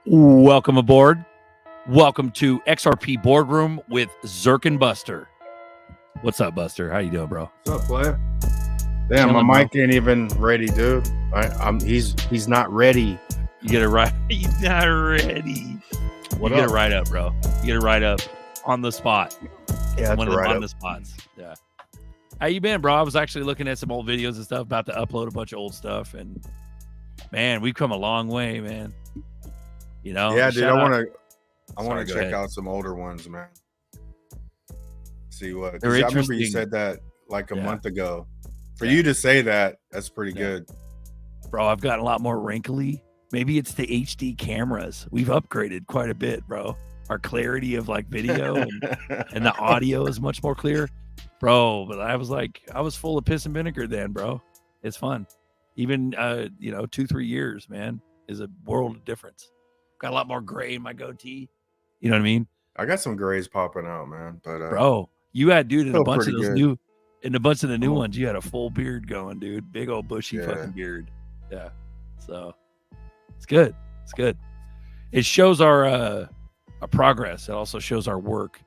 Welcome aboard. Welcome to XRP Boardroom with ZRK Buster. What's up, Buster? How you doing, bro? What's up, player? Damn, chilling, my mic ain't even ready, dude. He's not ready. You get it right. He's not ready. You get it right up, bro. You get it right up on the spot. Yeah, one of them on the spots. Yeah. How you been, bro? I was actually looking at some old videos and stuff, about to upload a bunch of old stuff, and man, we've come a long way, man. You know, yeah, dude. I want to check out some older ones, man. See what? I remember you said that like a month ago. For you to say that, that's pretty good, bro. I've gotten a lot more wrinkly. Maybe it's the HD cameras. We've upgraded quite a bit, bro. Our clarity of like video and the audio is much more clear, bro. But I was full of piss and vinegar then, bro. It's fun. Even 2-3 years, man, is a world of difference. Got a lot more gray in my goatee. You know what I mean? I got some grays popping out, man. But bro, you had, dude, in a bunch of the new ones, you had a full beard going, dude. Big old bushy fucking beard. Yeah. So it's good. It's good. It shows our progress. It also shows our work.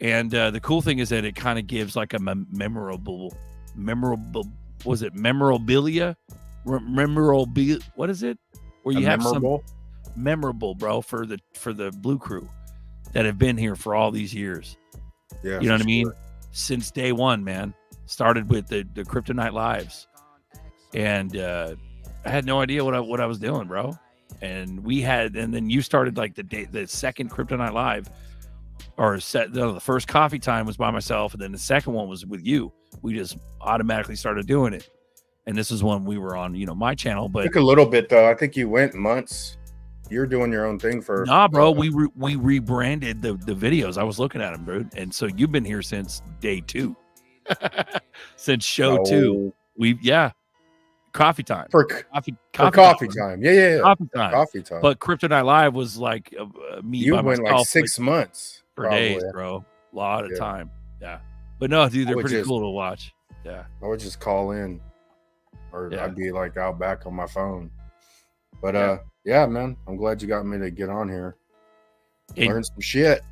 And the cool thing is that it kind of gives like a memorabilia. What is it? Where you have some memorable, bro, for the Blue Crew that have been here for all these years. Yeah, you know what I mean? Since day one, man. Started with the Kryptonite Lives, and I had no idea what I was doing, bro. And then you started like the second Kryptonite Live, the first coffee time was by myself, and then the second one was with you. We just automatically started doing it, and this is when we were on, my channel. But it took a little bit though. I think you went months. You're doing your own thing for bro. We rebranded the videos. I was looking at them, bro, and so you've been here since day 2, since show 2. Coffee time for coffee time. Yeah. Coffee time. But Kryptonite Live was like me. You by went myself, like 6 months for days, bro. A lot of time. Yeah, but no, dude, they're pretty cool to watch. Yeah, I would just call in, or I'd be like out back on my phone. But yeah, man, I'm glad you got me to get on here. Learn some shit.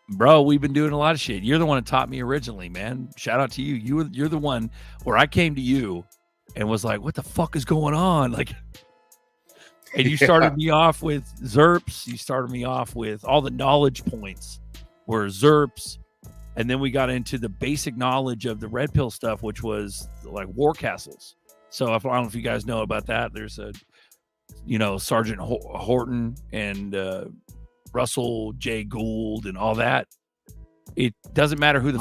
Bro, we've been doing a lot of shit. You're the one that taught me originally, man. Shout out to you. You're the one where I came to you and was like, what the fuck is going on? Like, and you started me off with ZRPs. You started me off with all the knowledge points were ZRPs. And then we got into the basic knowledge of the red pill stuff, which was like war castles. So I don't know if you guys know about that. There's Sergeant Horton and Russell J. Gould and all that. It doesn't matter who it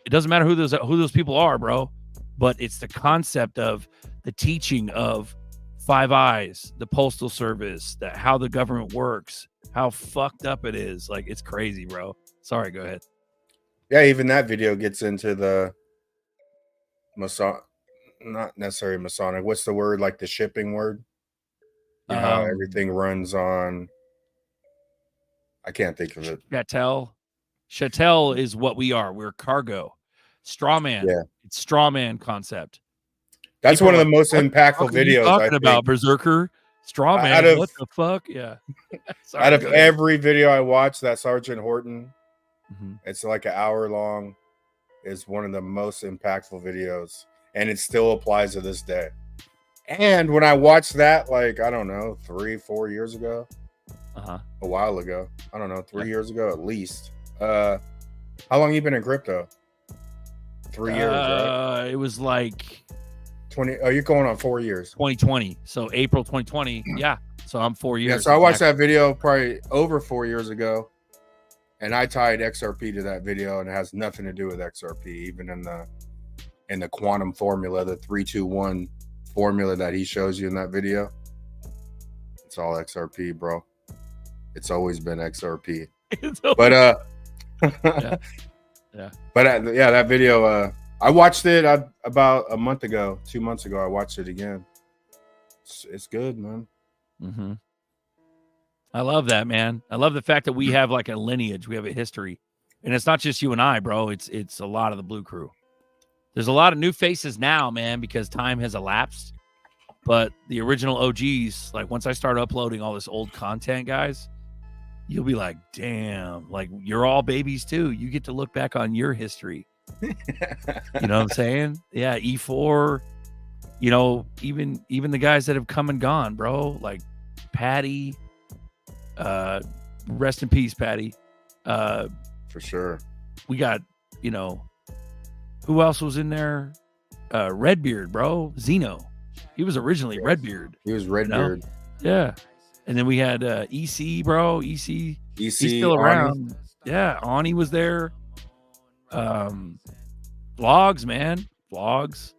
doesn't matter who those people are, bro. But it's the concept of the teaching of Five Eyes, the Postal Service, how the government works, how fucked up it is. Like, it's crazy, bro. Sorry, go ahead. Yeah, even that video gets into the not necessarily Masonic. What's the word? Like the shipping word? How everything runs on. I can't think of it. Chattel is what we are. We're cargo. Strawman. Yeah. It's strawman concept. That's one of the most impactful videos. Talking about Berserker. Strawman. What the fuck? Yeah. Sorry, out of every video I watched, that Sergeant Horton, it's like an hour long, is one of the most impactful videos. And it still applies to this day. And when I watched that, like, I don't know, 3-4 years ago, a while ago. I don't know, 3 years ago at least. How long you been in crypto? 3 years, right? It was like 20. Oh, you're going on 4 years. 2020. So April 2020. Yeah. So I'm 4 years. Yeah. So I watched that video probably over 4 years ago, and I tied XRP to that video, and it has nothing to do with XRP, even in the quantum formula, the 3-2-1 formula that he shows you in that video. It's all XRP, bro. It's always been XRP. But yeah. But yeah, that video, I watched it about a month ago, 2 months ago. I watched it again. It's good, man. Mm-hmm. I love that, man. I love the fact that we have like a lineage, we have a history, and it's not just you and I, bro. It's a lot of the Blue Crew. There's a lot of new faces now, man, because time has elapsed. But the original OGs, like once I start uploading all this old content, guys, you'll be like, damn, like you're all babies too. You get to look back on your history. You know what I'm saying? Yeah, E4, you know, even the guys that have come and gone, bro, like Patty, rest in peace, Patty. For sure. We got, you know, who else was in there? Redbeard, bro. Zeno. He was originally Redbeard. He was Redbeard. You know? Yeah. And then we had EC, bro. EC. He's still around. Ani. Yeah. Ani was there. Vlogs, man. Vlogs.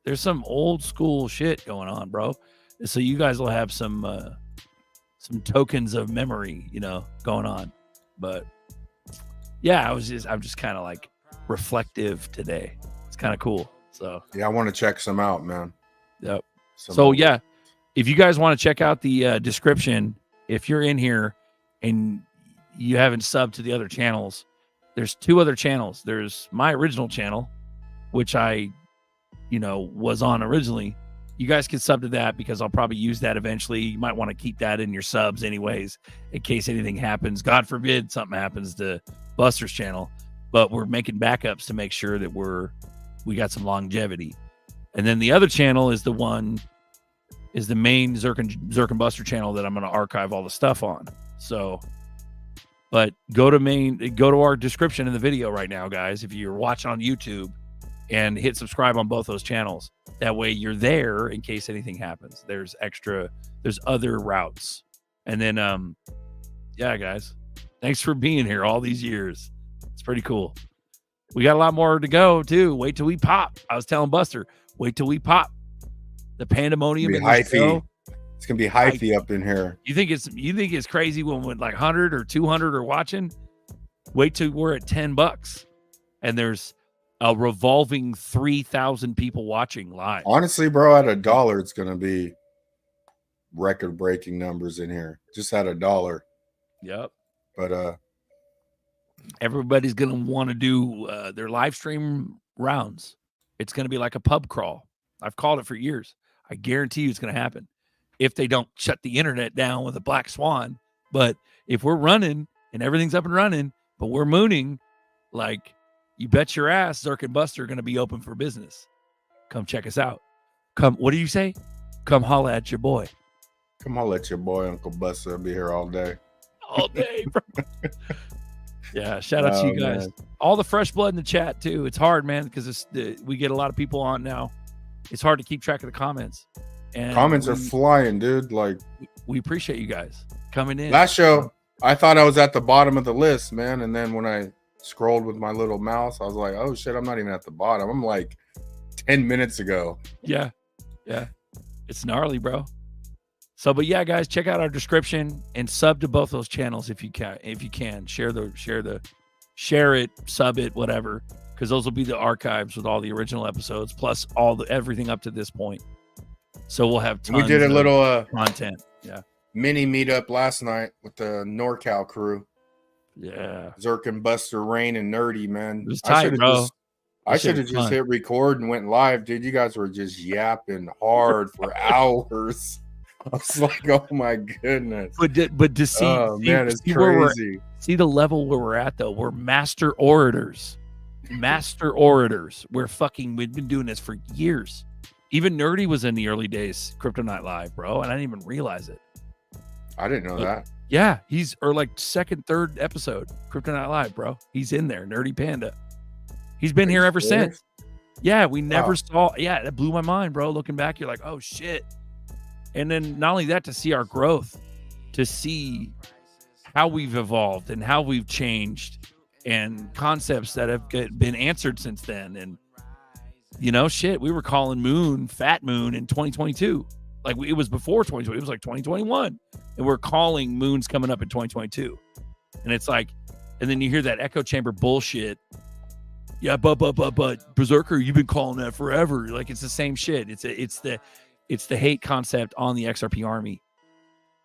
There's some old school shit going on, bro. So you guys will have some tokens of memory, you know, going on. But yeah, I'm just kind of like reflective today. It's kind of cool. So yeah, I want to check some out, man. Yep. So yeah, if you guys want to check out the description, if you're in here and you haven't subbed to the other channels, there's 2 other channels. There's my original channel, which I, you know, was on originally. You guys can sub to that because I'll probably use that eventually. You might want to keep that in your subs anyways, in case anything happens. God forbid something happens to Buster's channel, but we're making backups to make sure that we got some longevity. And then the other channel is the main ZRK Buster channel that I'm going to archive all the stuff on. So, but go to our description in the video right now, guys, if you're watching on YouTube, and hit subscribe on both those channels. That way you're there in case anything happens. There's other routes. And then, yeah, guys, thanks for being here all these years. It's pretty cool. We got a lot more to go too. Wait till we pop. I was telling Buster, wait till we pop. The pandemonium in the show. It's gonna be hyphy up in here. You think it's crazy when like 100 or 200 are watching? Wait till we're at $10 and there's a revolving 3,000 people watching live. Honestly, bro, at $1, it's gonna be record-breaking numbers in here. Just at $1. Yep. But everybody's gonna want to do their live stream rounds. It's gonna be like a pub crawl. I've called it for years. I guarantee you it's gonna happen if they don't shut the internet down with a black swan. But if we're running and everything's up and running, but we're mooning, like, you bet your ass ZRK Buster are going to be open for business. Come check us out. Come, what do you say? Come holla at your boy. Come holla at your boy, Uncle Buster. I'll be here all day. All day, bro. Yeah, shout out to you guys. Man. All the fresh blood in the chat, too. It's hard, man, because we get a lot of people on now. It's hard to keep track of the comments. And comments are flying, dude. Like, we appreciate you guys coming in. Last show, I thought I was at the bottom of the list, man. And then when I scrolled with my little mouse, I was like, oh shit, I'm not even at the bottom. I'm like 10 minutes ago. Yeah. It's gnarly, bro. So, but yeah, guys, check out our description and sub to both those channels if you can. Share it, sub it, whatever, because those will be the archives with all the original episodes plus everything up to this point. So we'll have tons. We did a little content. Yeah. Mini meetup last night with the NorCal crew. Yeah. ZRK Buster, Rain, and Nerdy, man. It was tight, bro. I should have just hit record and went live, dude. You guys were just yapping hard for hours. I was like, oh my goodness. But to see, man, it's crazy. See the level where we're at, though. We're master orators. Master orators. We've been doing this for years. Even Nerdy was in the early days, Crypto Night Live, bro, and I didn't even realize it. I didn't know that. Yeah, he's or like second, third episode, Kryptonite Live, bro. He's in there, Nerdy Panda. He's been here ever since. Yeah, we never saw. Yeah, that blew my mind, bro. Looking back, you're like, oh shit. And then not only that, to see our growth, to see how we've evolved and how we've changed, and concepts that have been answered since then. And you know, shit, we were calling Moon Fat Moon in 2022. Like it was before 2020. It was like 2021. And we're calling Moons coming up in 2022. And it's like, and then you hear that echo chamber bullshit. Yeah, but Berserker, you've been calling that forever. Like it's the same shit. It's the hate concept on the XRP army.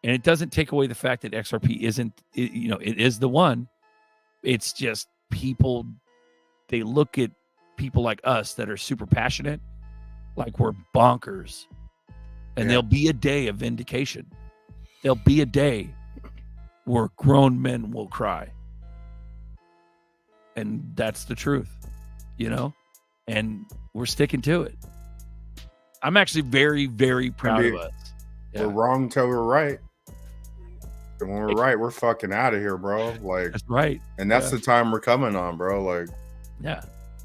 And it doesn't take away the fact that XRP isn't, you know, it is the one. It's just people, they look at people like us that are super passionate like we're bonkers. And there'll be a day of vindication. There'll be a day where grown men will cry. And that's the truth, you know? And we're sticking to it. I'm actually very, very proud of us. We're wrong till we're right. And when we're right, we're fucking out of here, bro. Like, that's right. And that's the time we're coming on, bro. Like,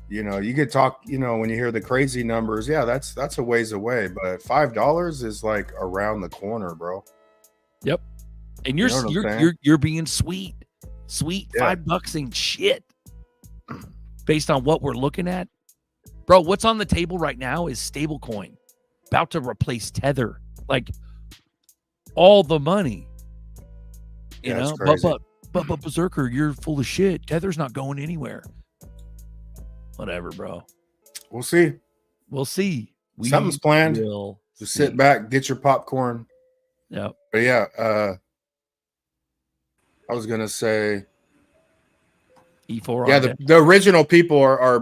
you know, you could talk, you know, when you hear the crazy numbers, that's a ways away, but $5 is like around the corner, bro. Yep. And you're being sweet. $5 ain't shit. Based on what we're looking at. Bro, what's on the table right now is stablecoin. About to replace Tether. Like all the money. You know, but Berserker, you're full of shit. Tether's not going anywhere. Whatever, bro. We'll see. Something's planned. Just sit back, get your popcorn. Yeah. But yeah, I was gonna say E4. Yeah, the original people are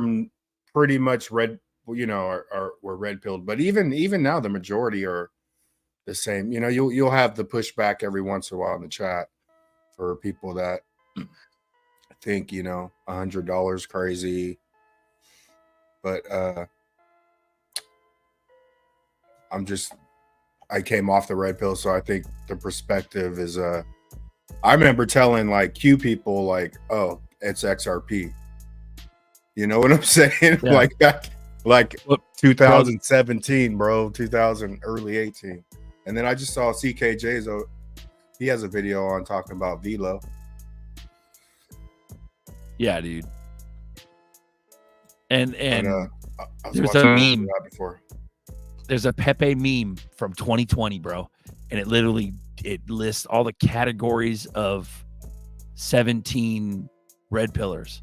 pretty much red, you know, were red pilled. But even now, the majority are the same. You know, you'll have the pushback every once in a while in the chat for people that think, you know, $100 crazy. But I came off the red pill, so I think the perspective is I remember telling like Q people like, oh, it's XRP. You know what I'm saying? Yeah. Like back like 2017, bro, 2000, early 18. And then I just saw CKJ's, he has a video on talking about Velo. Yeah, dude. And there's a meme before. There's a Pepe meme from 2020, bro, and it lists all the categories of 17 red pillars,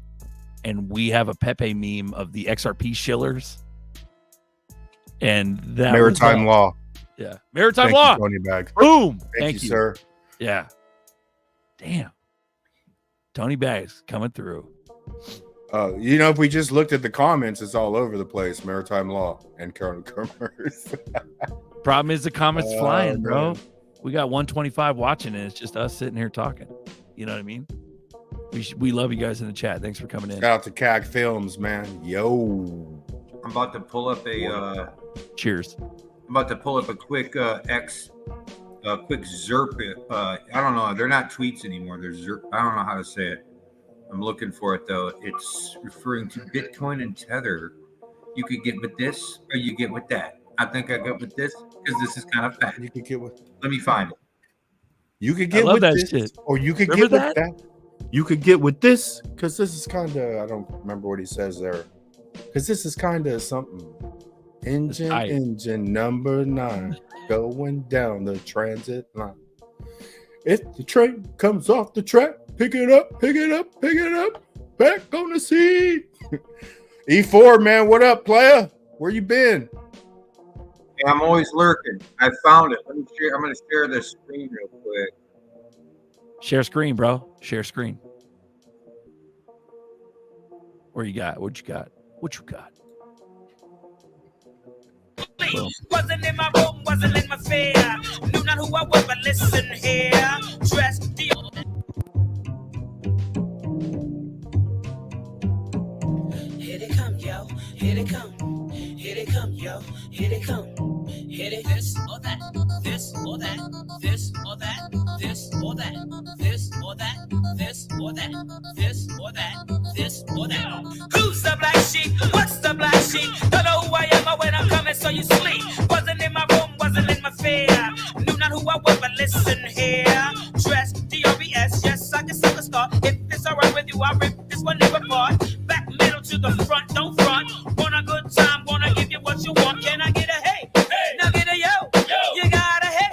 and we have a Pepe meme of the XRP shillers, and that maritime law. Yeah, maritime law. Tony Bags. Boom. Thank you, sir. Yeah. Damn. Tony Bags coming through. You know, if we just looked at the comments, it's all over the place. Maritime law and commerce. Problem is the comments flying, bro. We got 125 watching, and it's just us sitting here talking. You know what I mean? We love you guys in the chat. Thanks for coming in. Shout out to CAG Films, man. Yo. I'm about to pull up a cheers. I'm about to pull up a quick quick ZRP. I don't know. They're not tweets anymore. They're ZRP. I don't know how to say it. I'm looking for it though. It's referring to Bitcoin and Tether. You could get with this or you get with that. I think I got with this because this is kind of fat. You could get with. Let me find it. You could get with that this, shit. or you could Remember get with that. You could get with this because this is kind of. I don't remember what he says there. Because this is kind of something. Engine number 9 going down the transit line. If the train comes off the track, pick it up, back on the seat. E4, man, what up, player? Where you been? Hey, I'm always lurking. I found it. Let me share. I'm going to share this screen real quick. Share screen, bro. Share screen. Where you got? What you got? Well. Wasn't in my room, wasn't in my fear. Knew not who I was, but listen here. Dressed the Here they come, yo. Here they come. Here they come, yo. Here they come. Here they this or that. This or that. This or that. This or that. that, this or that, this or that, this or that, this or that. Who's the black sheep? What's the black sheep? Don't know who I am or when I'm coming, so you sleep. Wasn't in my room, wasn't in my fear. Knew not who I was, but listen here. Dress, D-R-E-S, yes, I can sell a star. If it's alright with you, I'll rip this one nigga apart. Back middle to the front, don't front. Want a good time, wanna give you what you want. Can I get a hey? Hey. Now get a yo. You got a hey.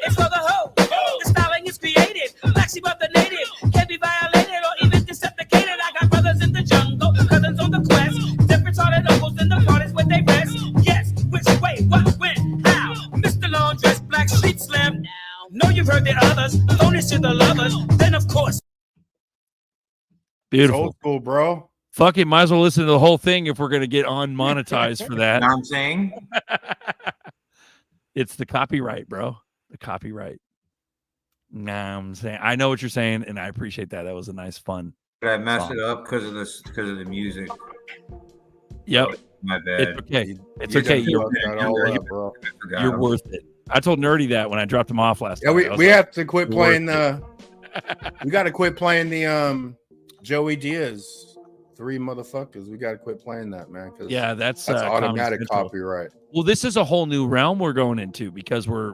It's for the hoe. The styling is created. Black sheep of the native. Can't be violated or even decepticated. I got brothers in the jungle, cousins on the quest. Different hearted uncles in the parties where they rest. Yes, which way, what, when, how? Mr. Long Dress, Black Sheep Slim. Know you've heard the others. Bonus to the lovers. Then, of course. Beautiful. Old school, bro. Fuck it, might as well listen to the whole thing if we're gonna get unmonetized for that. You know what I'm saying? It's the copyright, bro. The copyright. Nah, I'm saying I know what you're saying, and I appreciate that. That was a nice, fun. Did I mess song. it up because of this? Because of the music? Yep, My bad. it's okay. It's You okay. done You're, fucked that all up, bro. I forgot. you're worth it. I told Nerdy that when I dropped him off last Yeah, time. we have to quit "You're playing worth the. We got to quit playing the Joey Diaz. 3 motherfuckers. We got to quit playing that, man. Yeah, that's automatic Comedy Central. copyright. Well, this is a whole new realm we're going into because we're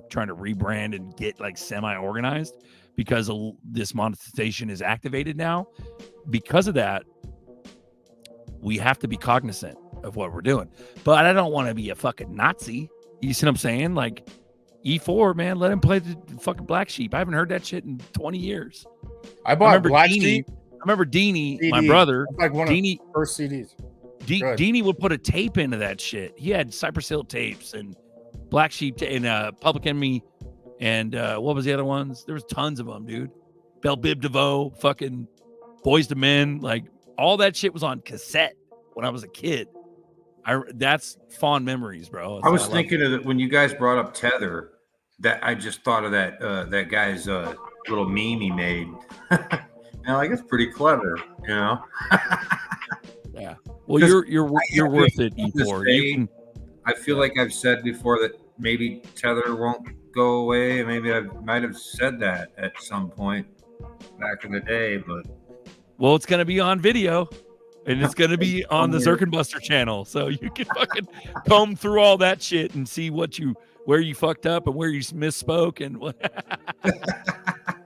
trying to rebrand and get like semi-organized because this monetization is activated now. Because of that, we have to be cognizant of what we're doing. But I don't want to be a fucking Nazi. You see what I'm saying? Like E4, man, let him play the fucking Black Sheep. I haven't heard that shit in 20 years. I bought Black Sheep. I remember Deanie, CD. my brother. It's like one Deanie, of the first CDs. Deanie would put a tape into that shit. He had Cypress Hill tapes and Black Sheep and Public Enemy and what was the other ones? There was tons of them, dude. Belle Biv DeVoe, fucking Boys to Men, like all that shit was on cassette when I was a kid. That's fond memories, bro. I was thinking of it when you guys brought up Tether. That I just thought of that that guy's little meme he made. And like it's pretty clever, you know. Yeah. Well, you're worth it, E4. I feel like I've said before that maybe Tether won't go away. Maybe I might have said that at some point back in the day, but well, it's gonna be on video, and it's gonna be on the ZRK BUSTER channel, so you can fucking comb through all that shit and see where you fucked up and where you misspoke and what.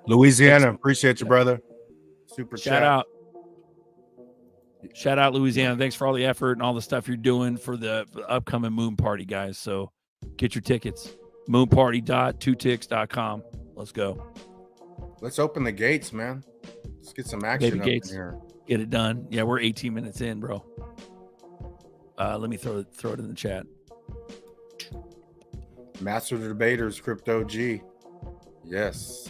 Louisiana, appreciate you, brother. Super Shout out Louisiana. Thanks for all the effort and all the stuff you're doing for the upcoming Moon Party, guys. So get your tickets. moonparty.2tix.com. Let's go. Let's open the gates, man. Let's get some action up in here. Get it done. Yeah, we're 18 minutes in, bro. Let me throw it in the chat. Master Debaters, Crypto G. Yes.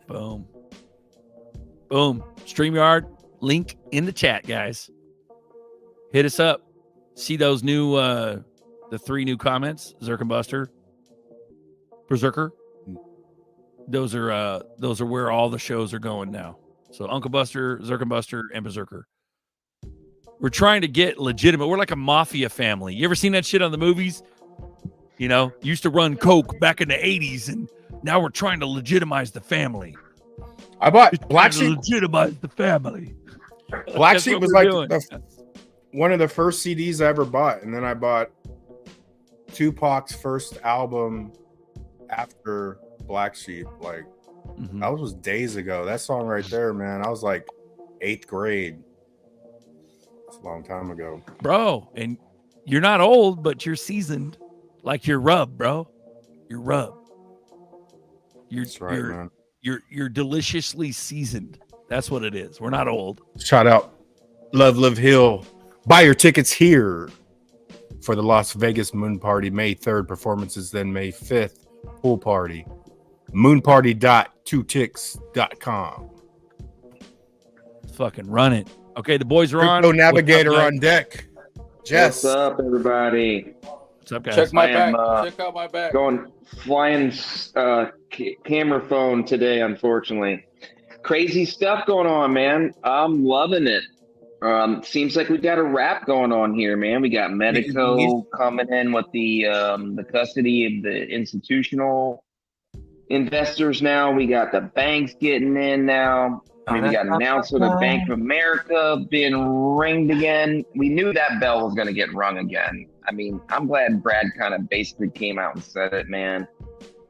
Boom. Boom. StreamYard, link in the chat, guys. Hit us up. See those new, the 3 new comments, ZRK BUSTER, Berserker. Those are where all the shows are going now. So Uncle Buster, ZRK BUSTER, and Berserker. We're trying to get legitimate. We're like a mafia family. You ever seen that shit on the movies? You know, used to run coke back in the 80s, and now we're trying to legitimize the family. I bought Black Sheep. Legitimize the family. Black Sheep was like one of the first CDs I ever bought, and then I bought Tupac's first album after Black Sheep. Like that was days ago. That song right there, man. I was like 8th grade. It's a long time ago, bro. And you're not old, but you're seasoned. Like you're rubbed, bro. You're rubbed. That's right, man. You're deliciously seasoned. That's what it is. We're not old. Shout out Love Live Hill. Buy your tickets here for the Las Vegas Moon Party May 3rd performances, then May 5th pool party. Moonparty.2tix.com. Fucking run it. Okay, the boys are on. Crypto Navigator on deck. Jess. What's up, everybody? What's up, guys? Check my back. Check out my back. Going flying camera phone today, unfortunately. Crazy stuff going on, man. I'm loving it. Seems like we got a wrap going on here, man. We got Medico coming in with the custody of the institutional investors now. We got the banks getting in now. I mean, we got an announcement of Bank of America being ringed again. We knew that bell was going to get rung again. I mean, I'm glad Brad kind of basically came out and said it, man.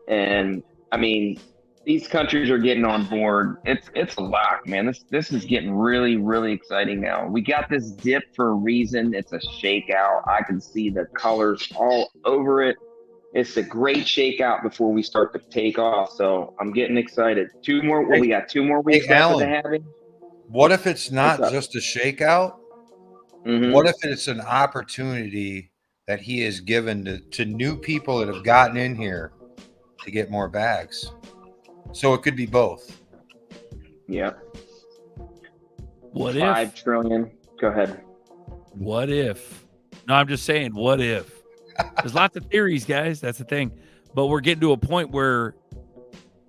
And I mean, these countries are getting on board. It's a lot, man. This is getting really, really exciting now. We got this dip for a reason. It's a shakeout. I can see the colors all over it. It's a great shakeout before we start to take off. So I'm getting excited. We got 2 more weeks after the halving. What if it's not just a shakeout? Mm-hmm. What if it's an opportunity that he has given to new people that have gotten in here to get more bags? So it could be both. Yeah. What 5 if? trillion. Go ahead. What if? No, I'm just saying, what if? There's lots of theories, guys. That's the thing. But we're getting to a point where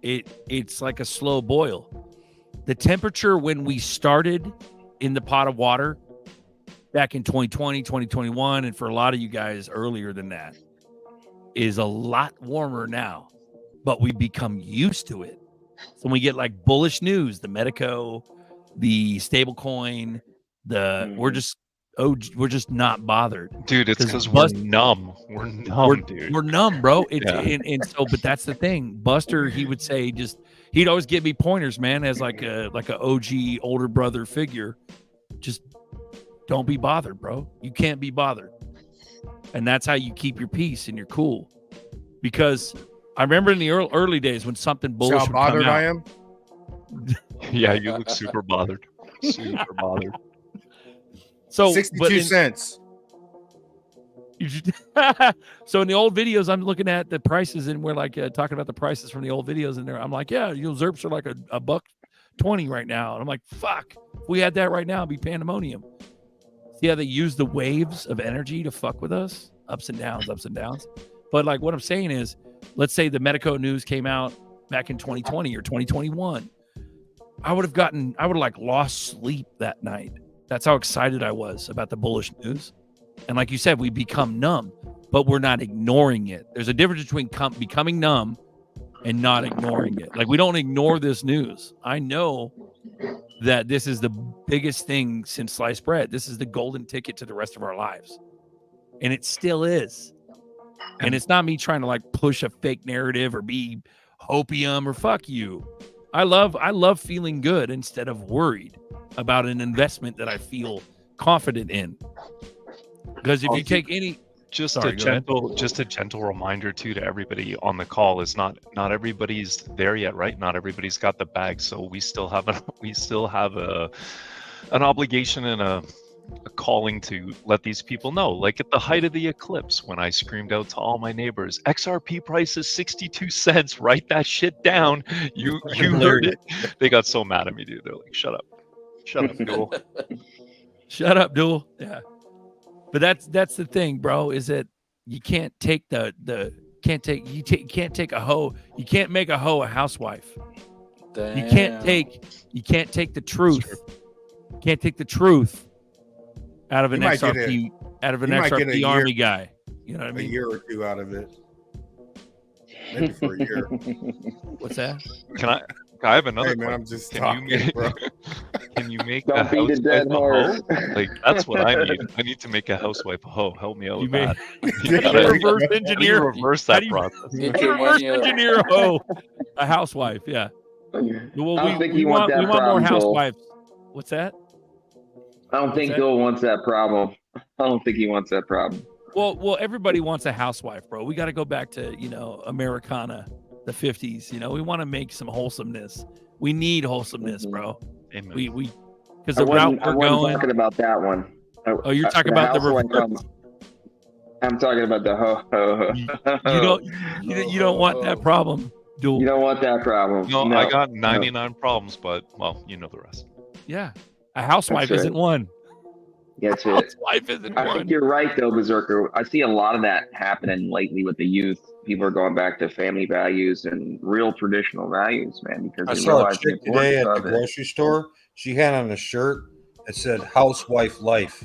it's like a slow boil. The temperature when we started in the pot of water back in 2020, 2021, and for a lot of you guys earlier than that, is a lot warmer now. But we become used to it. So when we get like bullish news, the Medico, the stablecoin, we're just not bothered, dude. It's because we're numb. We're numb, dude. We're numb, bro. And so, but that's the thing. Buster, he would say, he'd always give me pointers, man, as like a OG older brother figure. Just don't be bothered, bro. You can't be bothered, and that's how you keep your peace and you're cool. Because I remember in the early days when something bullish would bothered come out. I am. Yeah, you look super bothered. Super bothered. So 62 cents. So in the old videos, I'm looking at the prices, and we're like talking about the prices from the old videos, and I'm like, yeah, ZERPs are like a $1.20 right now, and I'm like, fuck, if we had that right now, it'd be pandemonium. See how they use the waves of energy to fuck with us, ups and downs. But like what I'm saying is, let's say the Medico news came out back in 2020 or 2021. I would have like lost sleep that night. That's how excited I was about the bullish news. And like you said, we become numb, but we're not ignoring it. There's a difference between becoming numb and not ignoring it. Like, we don't ignore this news. I know that this is the biggest thing since sliced bread. This is the golden ticket to the rest of our lives. And it still is. And it's not me trying to like push a fake narrative or be hopium or fuck you. I love feeling good instead of worried about an investment that I feel confident in. Because if you take any, just a gentle reminder too to everybody on the call is not everybody's there yet, right? Not everybody's got the bag, so we still have an obligation and a calling to let these people know. Like at the height of the eclipse, when I screamed out to all my neighbors, XRP price is 62 cents, write that shit down. You heard it. They got so mad at me, dude. They're like, shut up, Duel. Shut up, Duel. Yeah. But that's the thing, bro, is that you can't take you can't take a hoe. You can't make a hoe a housewife. Damn. You can't take the truth. You can't take the truth out of an XRP army guy. You know what I mean? A year or two out of it. Maybe for a year. What's that? I have another. Hey, man, I'm just talking, bro. Can you make a housewife a hoe? Like, that's what I need. I need to make a housewife a hoe. Help me out with that. You gotta reverse engineer. Reverse that process. Reverse engineer a hoe, a housewife. Yeah. Well, we want more housewives. What's that? I don't think Bill wants that problem. I don't think he wants that problem. Well, everybody wants a housewife, bro. We got to go back to Americana, the 50s. We want to make some wholesomeness. We need wholesomeness, bro. Amen. We because the route we're going. Talking about that one. Oh, you're talking about the reverse. I'm talking about the ho. You don't want that problem, Duel. You don't want that problem. No, I got 99 problems, but well, you know the rest. Yeah, a housewife isn't one. That's it. Housewife isn't one. I think you're right, though, Berserker. I see a lot of that happening lately with the youth. People are going back to family values and real traditional values, man. Because I saw a chick today at the grocery store. She had on a shirt that said "Housewife Life."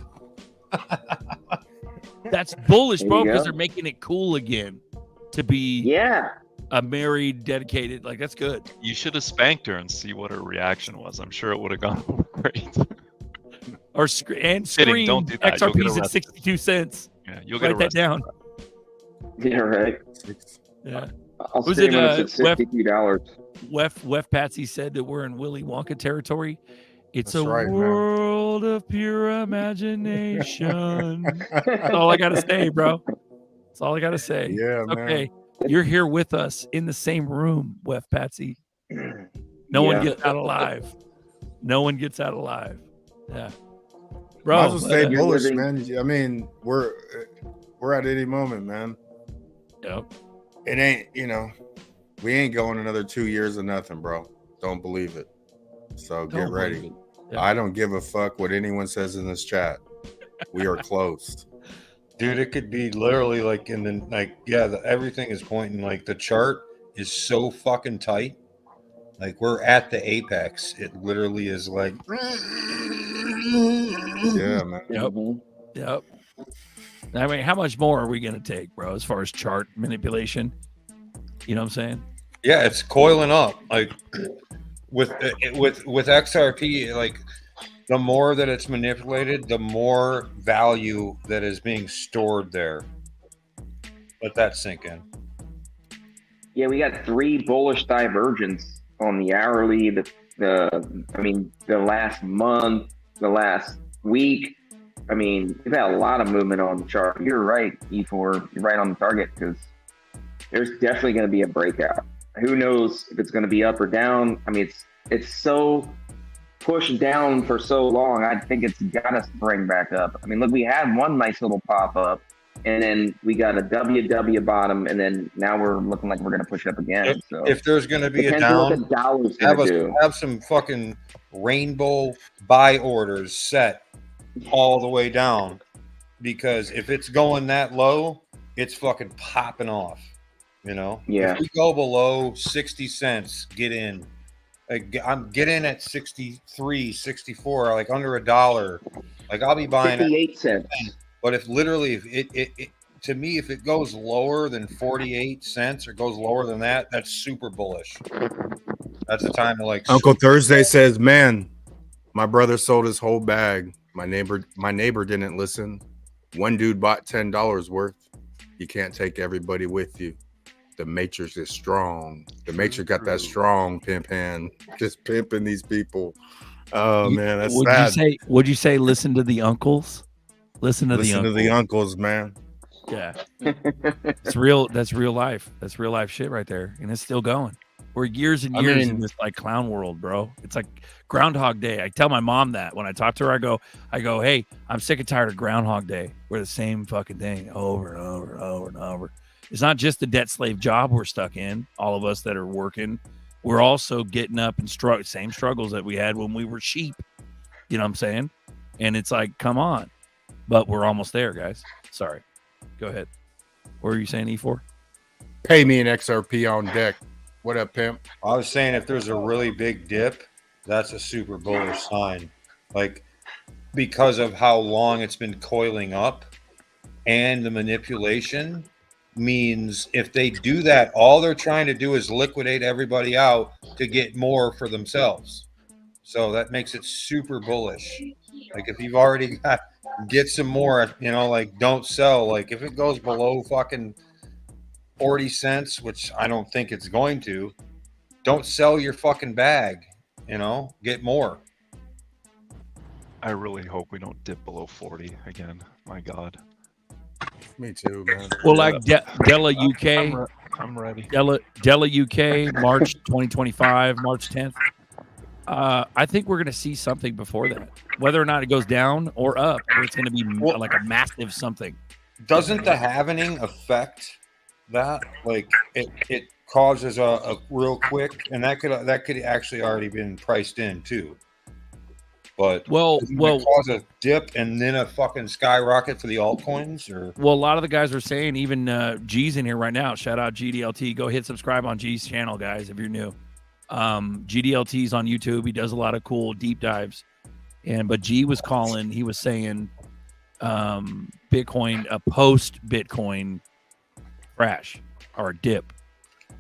That's bullish, bro, because they're making it cool again to be. Yeah. a married, dedicated, like that's good. You should have spanked her and see what her reaction was. I'm sure it would have gone over great. Or Kidding, scream don't do that. You'll get XRP's at arrested. 62 cents. Yeah, you'll get Write that arrested. down. Yeah, right. Yeah. I'll Was scream it, when it's at $62. Wef Patsy said that we're in Willy Wonka territory. It's That's a right, man. world of pure imagination. That's all I gotta say, bro. That's all I gotta say. Yeah, It's man. okay. You're here with us in the same room, Wef Patsy. No one Yeah. gets out alive. No one gets out alive. Yeah. Bro, Might as well stay you're bullish, living- man. I mean, we're at any moment, man. yep. It ain't, we ain't going another 2 years of nothing, bro. Don't believe it. So get Don't ready. believe it. Yeah. I don't give a fuck what anyone says in this chat. We are close. Dude, it could be literally like everything is pointing, like the chart is so fucking tight. Like we're at the apex. It literally is like, Yeah, man. Yep. Mhm. Yep. I mean, how much more are we gonna take, bro, as far as chart manipulation? You know what I'm saying? yeah, it's coiling up. Like with XRP, like the more that it's manipulated, the more value that is being stored there. Let that sink in. Yeah, we got 3 bullish divergence on the hourly, the last month, the last week. I mean, we've had a lot of movement on the chart. You're right, E4. You're right on the target because there's definitely going to be a breakout. Who knows if it's going to be up or down? I mean, it's so pushed down for so long. I think it's got to spring back up. I mean, look, we had one nice little pop up, and then we got a WW bottom, and then now we're looking like we're going to push up again. So If there's going to be a depends on what down, the dollar's going to do. have some fucking rainbow buy orders set all the way down, because if it's going that low, it's fucking popping off. Yeah. If we go below 60 cents, get in. I'm get in at 63, 64, like under $1. Like I'll be buying 58 cents. But if literally, if to me, if it goes lower than 48 cents or goes lower than that, that's super bullish. That's the time to like. Uncle Thursday says, man, my brother sold his whole bag. My neighbor didn't listen. One dude bought $10 worth. You can't take everybody with you. The matrix is strong. The matrix got that strong pimp hand. Just pimping these people. Oh man, that's sad. Would you say listen to the uncles? Listen to Listen the to uncles. the uncles, man. Yeah. It's real. That's real life. That's real life shit right there. And it's still going. We're years and years in this like clown world, bro. It's like Groundhog Day. I tell my mom that when I talk to her, I go, hey, I'm sick and tired of Groundhog Day. We're the same fucking thing over and over and over and over. It's not just the debt slave job we're stuck in. All of us that are working, we're also getting up and same struggles that we had when we were sheep. You know what I'm saying? And it's like, come on. But we're almost there, guys. Sorry. Go ahead. What were you saying, E4? Pay me an XRP on deck. What up, pimp? I was saying if there's a really big dip, that's a super bullish sign. Like because of how long it's been coiling up and the manipulation means if they do that, all they're trying to do is liquidate everybody out to get more for themselves. So that makes it super bullish. Like if you've already got, get some more, like don't sell. Like if it goes below fucking 40 cents, which I don't think it's going to, don't sell your fucking bag, get more. I really hope we don't dip below 40 again. My God. Me too, man. Well, like Della UK, I'm ready. Della UK, March 2025, March 10th. I think we're going to see something before that, whether or not it goes down or up. It's going to be like a massive something. Doesn't the halvening affect that? Like it causes a real quick, and that could actually already been priced in too. But well, cause a dip and then a fucking skyrocket for the altcoins, or a lot of the guys were saying, even G's in here right now. Shout out GDLT. Go hit subscribe on G's channel, guys, if you're new. GDLT's on YouTube. He does a lot of cool deep dives. But G was calling. He was saying, Bitcoin a post Bitcoin crash or a dip.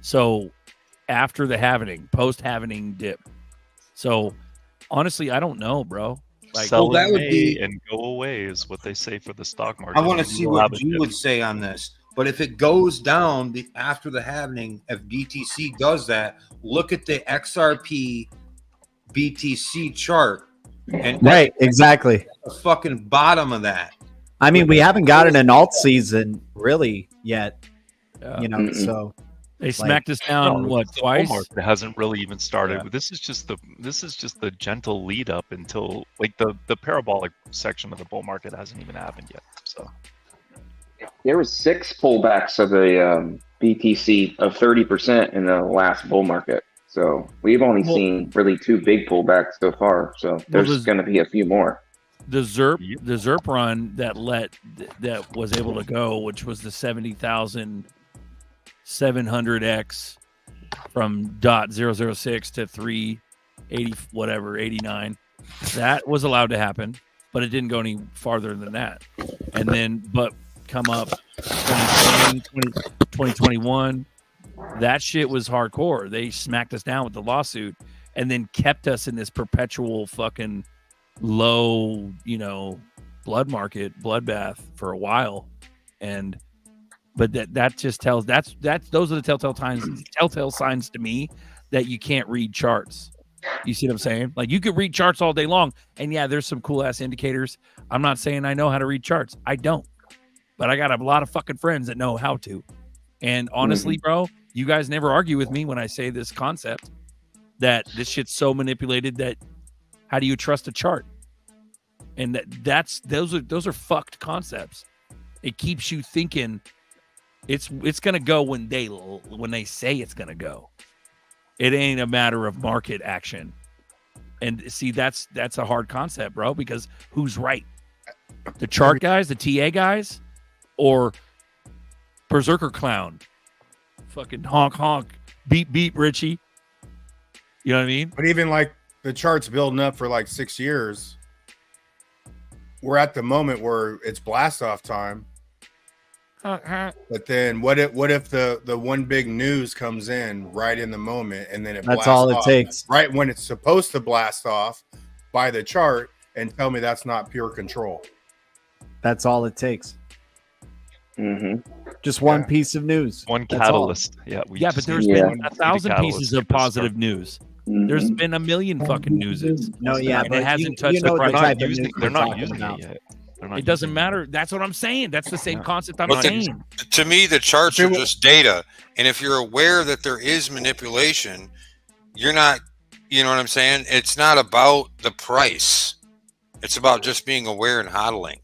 So after the halvening, post-halvening dip. So honestly, I don't know, bro. Like, Well, that Sell in would May be- and go away is what they say for the stock market. I want to Maybe see we'll have what a you dip. would say on this. But if it goes down after the halvening, if BTC does that, look at the XRP BTC chart, and Right, exactly. the fucking bottom of that. I mean, we haven't gotten an alt season really yet, you know. Mm-mm. So they smacked us down No, what, the bull twice? market hasn't really even started. Yeah. This is just the gentle lead up until like the parabolic section of the bull market hasn't even happened yet. So There was 6 pullbacks of the BTC of 30% in the last bull market. So we've only seen really 2 big pullbacks so far. So there's going to be a few more. The ZRP run that was able to go, which was the 70,700x from .006 to 380 whatever 89. That was allowed to happen, but it didn't go any farther than that. And then, but come up 2021, that shit was hardcore. They smacked us down with the lawsuit and then kept us in this perpetual fucking low, you know, bloodbath for a while. And but that just tells those are the telltale signs to me that you can't read charts. You see what I'm saying? Like, you could read charts all day long, and yeah, there's some cool ass indicators. I'm not saying I know how to read charts. I don't. But I got a lot of fucking friends that know how to. And honestly, bro, you guys never argue with me when I say this concept that this shit's so manipulated that how do you trust a chart? And those are fucked concepts. It keeps you thinking it's gonna go when they say it's gonna go. It ain't a matter of market action. And see, that's a hard concept, bro, because who's right? The chart guys, the TA guys, or Berserker Clown? Fucking honk honk, beep Richie. You know what I mean? But even like the chart's building up for like 6 years, we're at the moment where it's blast off time. But then what if the one big news comes in right in the moment, and then that's all it takes, right when it's supposed to blast off by the chart, and tell me that's not pure control. That's all it takes. Mm-hmm. Just one piece of news, one that's catalyst. all. Yeah, but there's been 1,000 pieces of positive news. There's been a million fucking newses. No, yeah, and but it hasn't touched the they're price. not using it yet. It doesn't matter. That's what I'm saying. That's the same concept I'm But saying. to me, the charts are just data. And if you're aware that there is manipulation, you're not, you know what I'm saying? It's not about the price. It's about just being aware and hodling.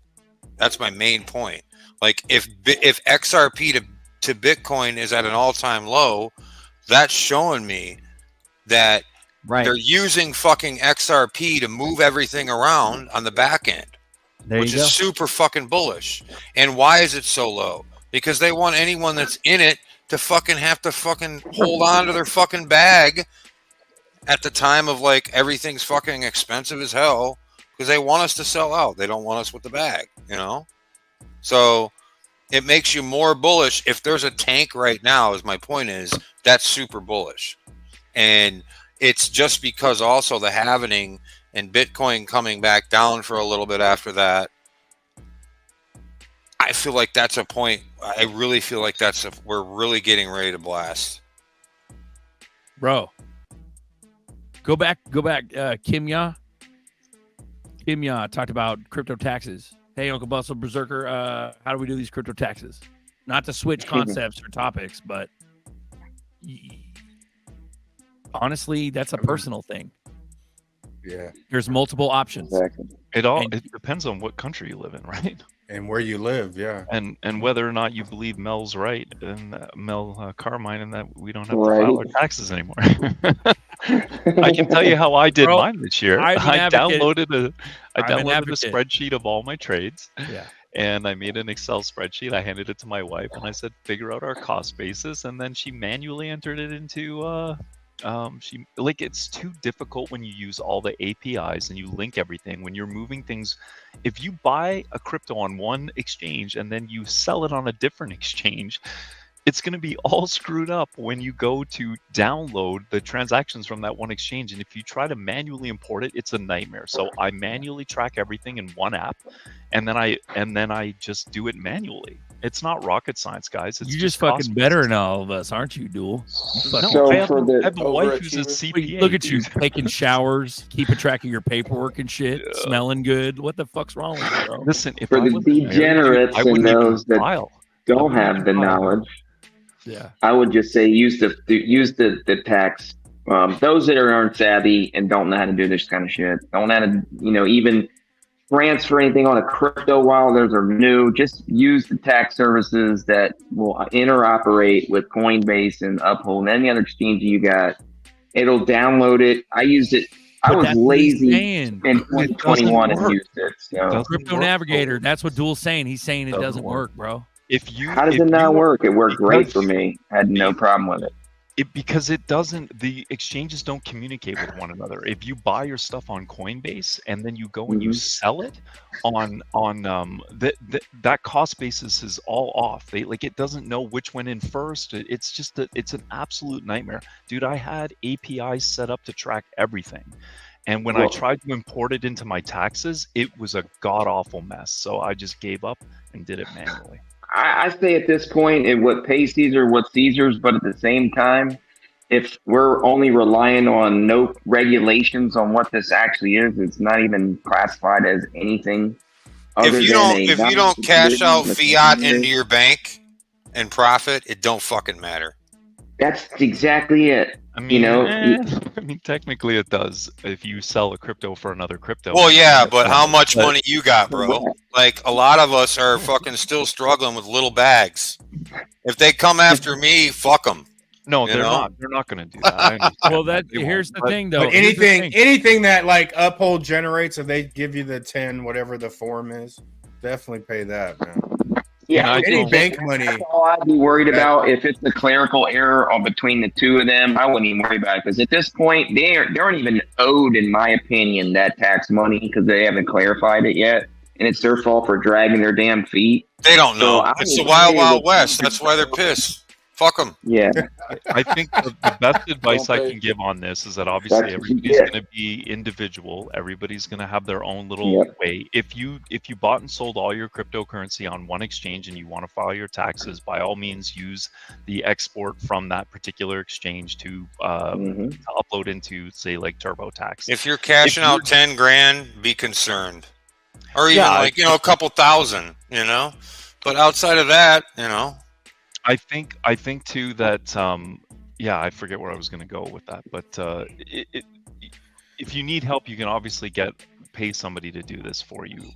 That's my main point. Like, if XRP to Bitcoin is at an all-time low, that's showing me that they're using fucking XRP to move everything around on the back end. Which is super fucking bullish. And why is it so low? Because they want anyone that's in it to fucking have to fucking hold on to their fucking bag at the time of like everything's fucking expensive as hell, because they want us to sell out. They don't want us with the bag, you know? So it makes you more bullish. If there's a tank right now, as my point is, that's super bullish. And it's just because also the halvening and Bitcoin coming back down for a little bit after that. I feel like that's a point. I really feel like we're really getting ready to blast. Bro, go back. Kimya talked about crypto taxes. Hey, Uncle Bustle Berserker, how do we do these crypto taxes? Not to switch concepts or topics, but honestly, that's a personal thing. Yeah, there's multiple options. Exactly. It depends on what country you live in, right? And where you live, yeah. And whether or not you believe Mel's right, and Mel Carmine, and that we don't have to file our taxes anymore. I can tell you how I did mine this year. I downloaded a spreadsheet of all my trades. Yeah. And I made an Excel spreadsheet. I handed it to my wife, and I said, figure out our cost basis. And then she manually entered it into it's too difficult when you use all the APIs and you link everything. When you're moving things, if you buy a crypto on one exchange and then you sell it on a different exchange, it's going to be all screwed up when you go to download the transactions from that one exchange. And if you try to manually import it, it's a nightmare. So I manually track everything in one app, and then I just do it manually. It's not rocket science, guys. It's You're just fucking better than all of us, aren't you, Duel? So I have for the a wife who's a CPA. Look at you dude. taking showers, keeping track of your paperwork and shit, smelling good. What the fuck's wrong with you, bro? Listen, if For I the was married, dude, degenerates I and wouldn't even those that file. don't have the knowledge, Yeah. I would just say use the tax. Those that aren't savvy and don't know how to do this kind of shit, don't know how to, even transfer anything on a crypto while those are new. Just use the tax services that will interoperate with Coinbase and Uphold and any other exchange you got. It'll download it. I used it. I was lazy in 2021 and used it. So. Crypto Navigator. That's what Duel's saying. He's saying it doesn't work, bro. How does it not work? It worked great for me. I had no problem with it. Because it doesn't, the exchanges don't communicate with one another. If you buy your stuff on Coinbase and then you go and you sell it on that cost basis is all off. It doesn't know which went in first. It's just it's an absolute nightmare, dude. I had APIs set up to track everything, and when I tried to import it into my taxes, it was a god awful mess. So I just gave up and did it manually. I say at this point, what pays Caesar, what's Caesar's, but at the same time, if we're only relying on no regulations on what this actually is, it's not even classified as anything. If you don't cash out fiat into your bank and profit, it don't fucking matter. That's exactly it. I mean, technically it does if you sell a crypto for another crypto. Well, yeah, but how much money you got, bro? Like, a lot of us are fucking still struggling with little bags. If they come after me, fuck them. No, they're not. They're not going to do that. Well, here's the thing, though. But anything that like Uphold generates, if they give you the 10, whatever the form is, definitely pay that, man. Yeah, any bank money. That's all I'd be worried about. If it's a clerical error between the two of them, I wouldn't even worry about it, because at this point, they aren't even owed, in my opinion, that tax money because they haven't clarified it yet, and it's their fault for dragging their damn feet. They don't know. So it's the wild, wild west. That's why they're pissed. Fuck them. Yeah. I think the best advice I can give on this is that obviously everybody's going to be individual. Everybody's going to have their own little way. If you bought and sold all your cryptocurrency on one exchange and you want to file your taxes, by all means use the export from that particular exchange to upload into, say, like TurboTax. If you're cashing out 10 grand, be concerned. Or even a couple thousand, But outside of that, I think too that I forget where I was going to go with that, but if you need help, you can obviously pay somebody to do this for you,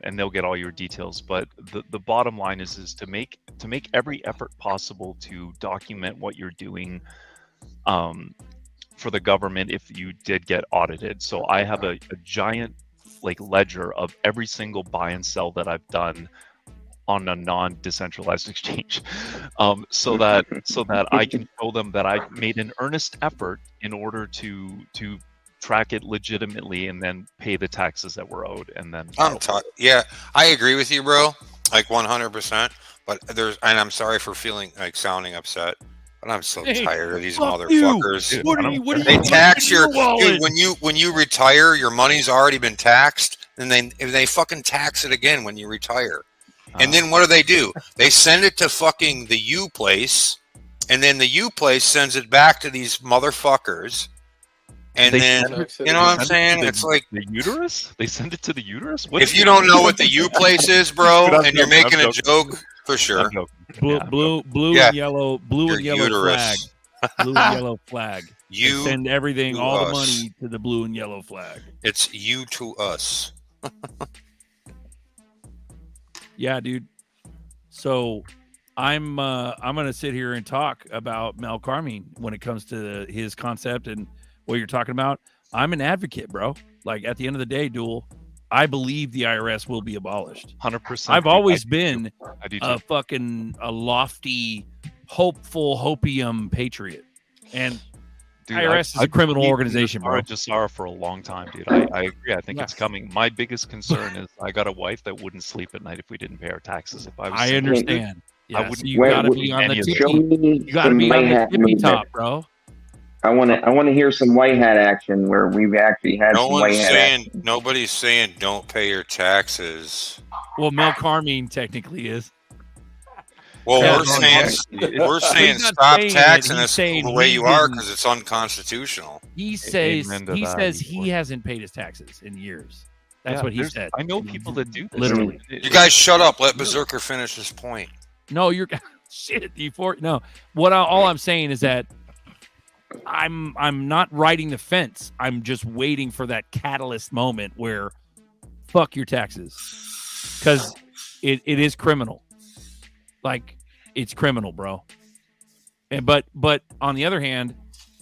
and they'll get all your details. But the bottom line is to make every effort possible to document what you're doing for the government if you did get audited. So I have a giant ledger of every single buy and sell that I've done on a non-decentralized exchange, so that I can show them that I made an earnest effort in order to track it legitimately and then pay the taxes that were owed. And then I agree with you, bro, like 100%. But and I'm sorry for sounding upset, but I'm so tired of these motherfuckers. They tax your dude when you retire, your money's already been taxed, and they fucking tax it again when you retire. And then what do? They send it to fucking the U place, and then the U place sends it back to these motherfuckers. And then, you know what I'm saying? It's like the uterus? They send it to the uterus? If you don't know what the U place is, bro, and you're making a joke, for sure. Blue and yellow flag. Blue and yellow flag. You send everything, all the money to the blue and yellow flag. It's you to us. Yeah, dude. So I'm gonna sit here and talk about Mel Carmine when it comes to his concept and what you're talking about. I'm an advocate, bro. Like, at the end of the day, Duel, I believe the IRS will be abolished. 100%. I've always been a lofty, hopeful, hopium patriot. And dude, IRS is a criminal organization, bro. Jassara for a long time, dude. I agree. I think it's coming. My biggest concern is I got a wife that wouldn't sleep at night if we didn't pay our taxes. I understand. Yeah, wouldn't so you Wait, gotta would- be on the any of Show tippy. me You gotta some be white on the hat tippy movement. top, bro. I want to hear some white hat action where we've actually had No some white one's hat saying, action. nobody's saying don't pay your taxes. Well, Mel Carmine technically is. Well, Yeah, we're no, saying exactly. we're saying he's not stop saying it, taxing he's us saying the way he you are didn't- because it's unconstitutional. He says Amen to he that, says Igor. he hasn't paid his taxes in years. That's what he there's- said. I know people that do this. Literally. You guys shut up. Let Berserker finish his point. No, you're shit. No, all I'm saying is that I'm not riding the fence. I'm just waiting for that catalyst moment where fuck your taxes, because it is criminal. Like, it's criminal, bro. And but on the other hand,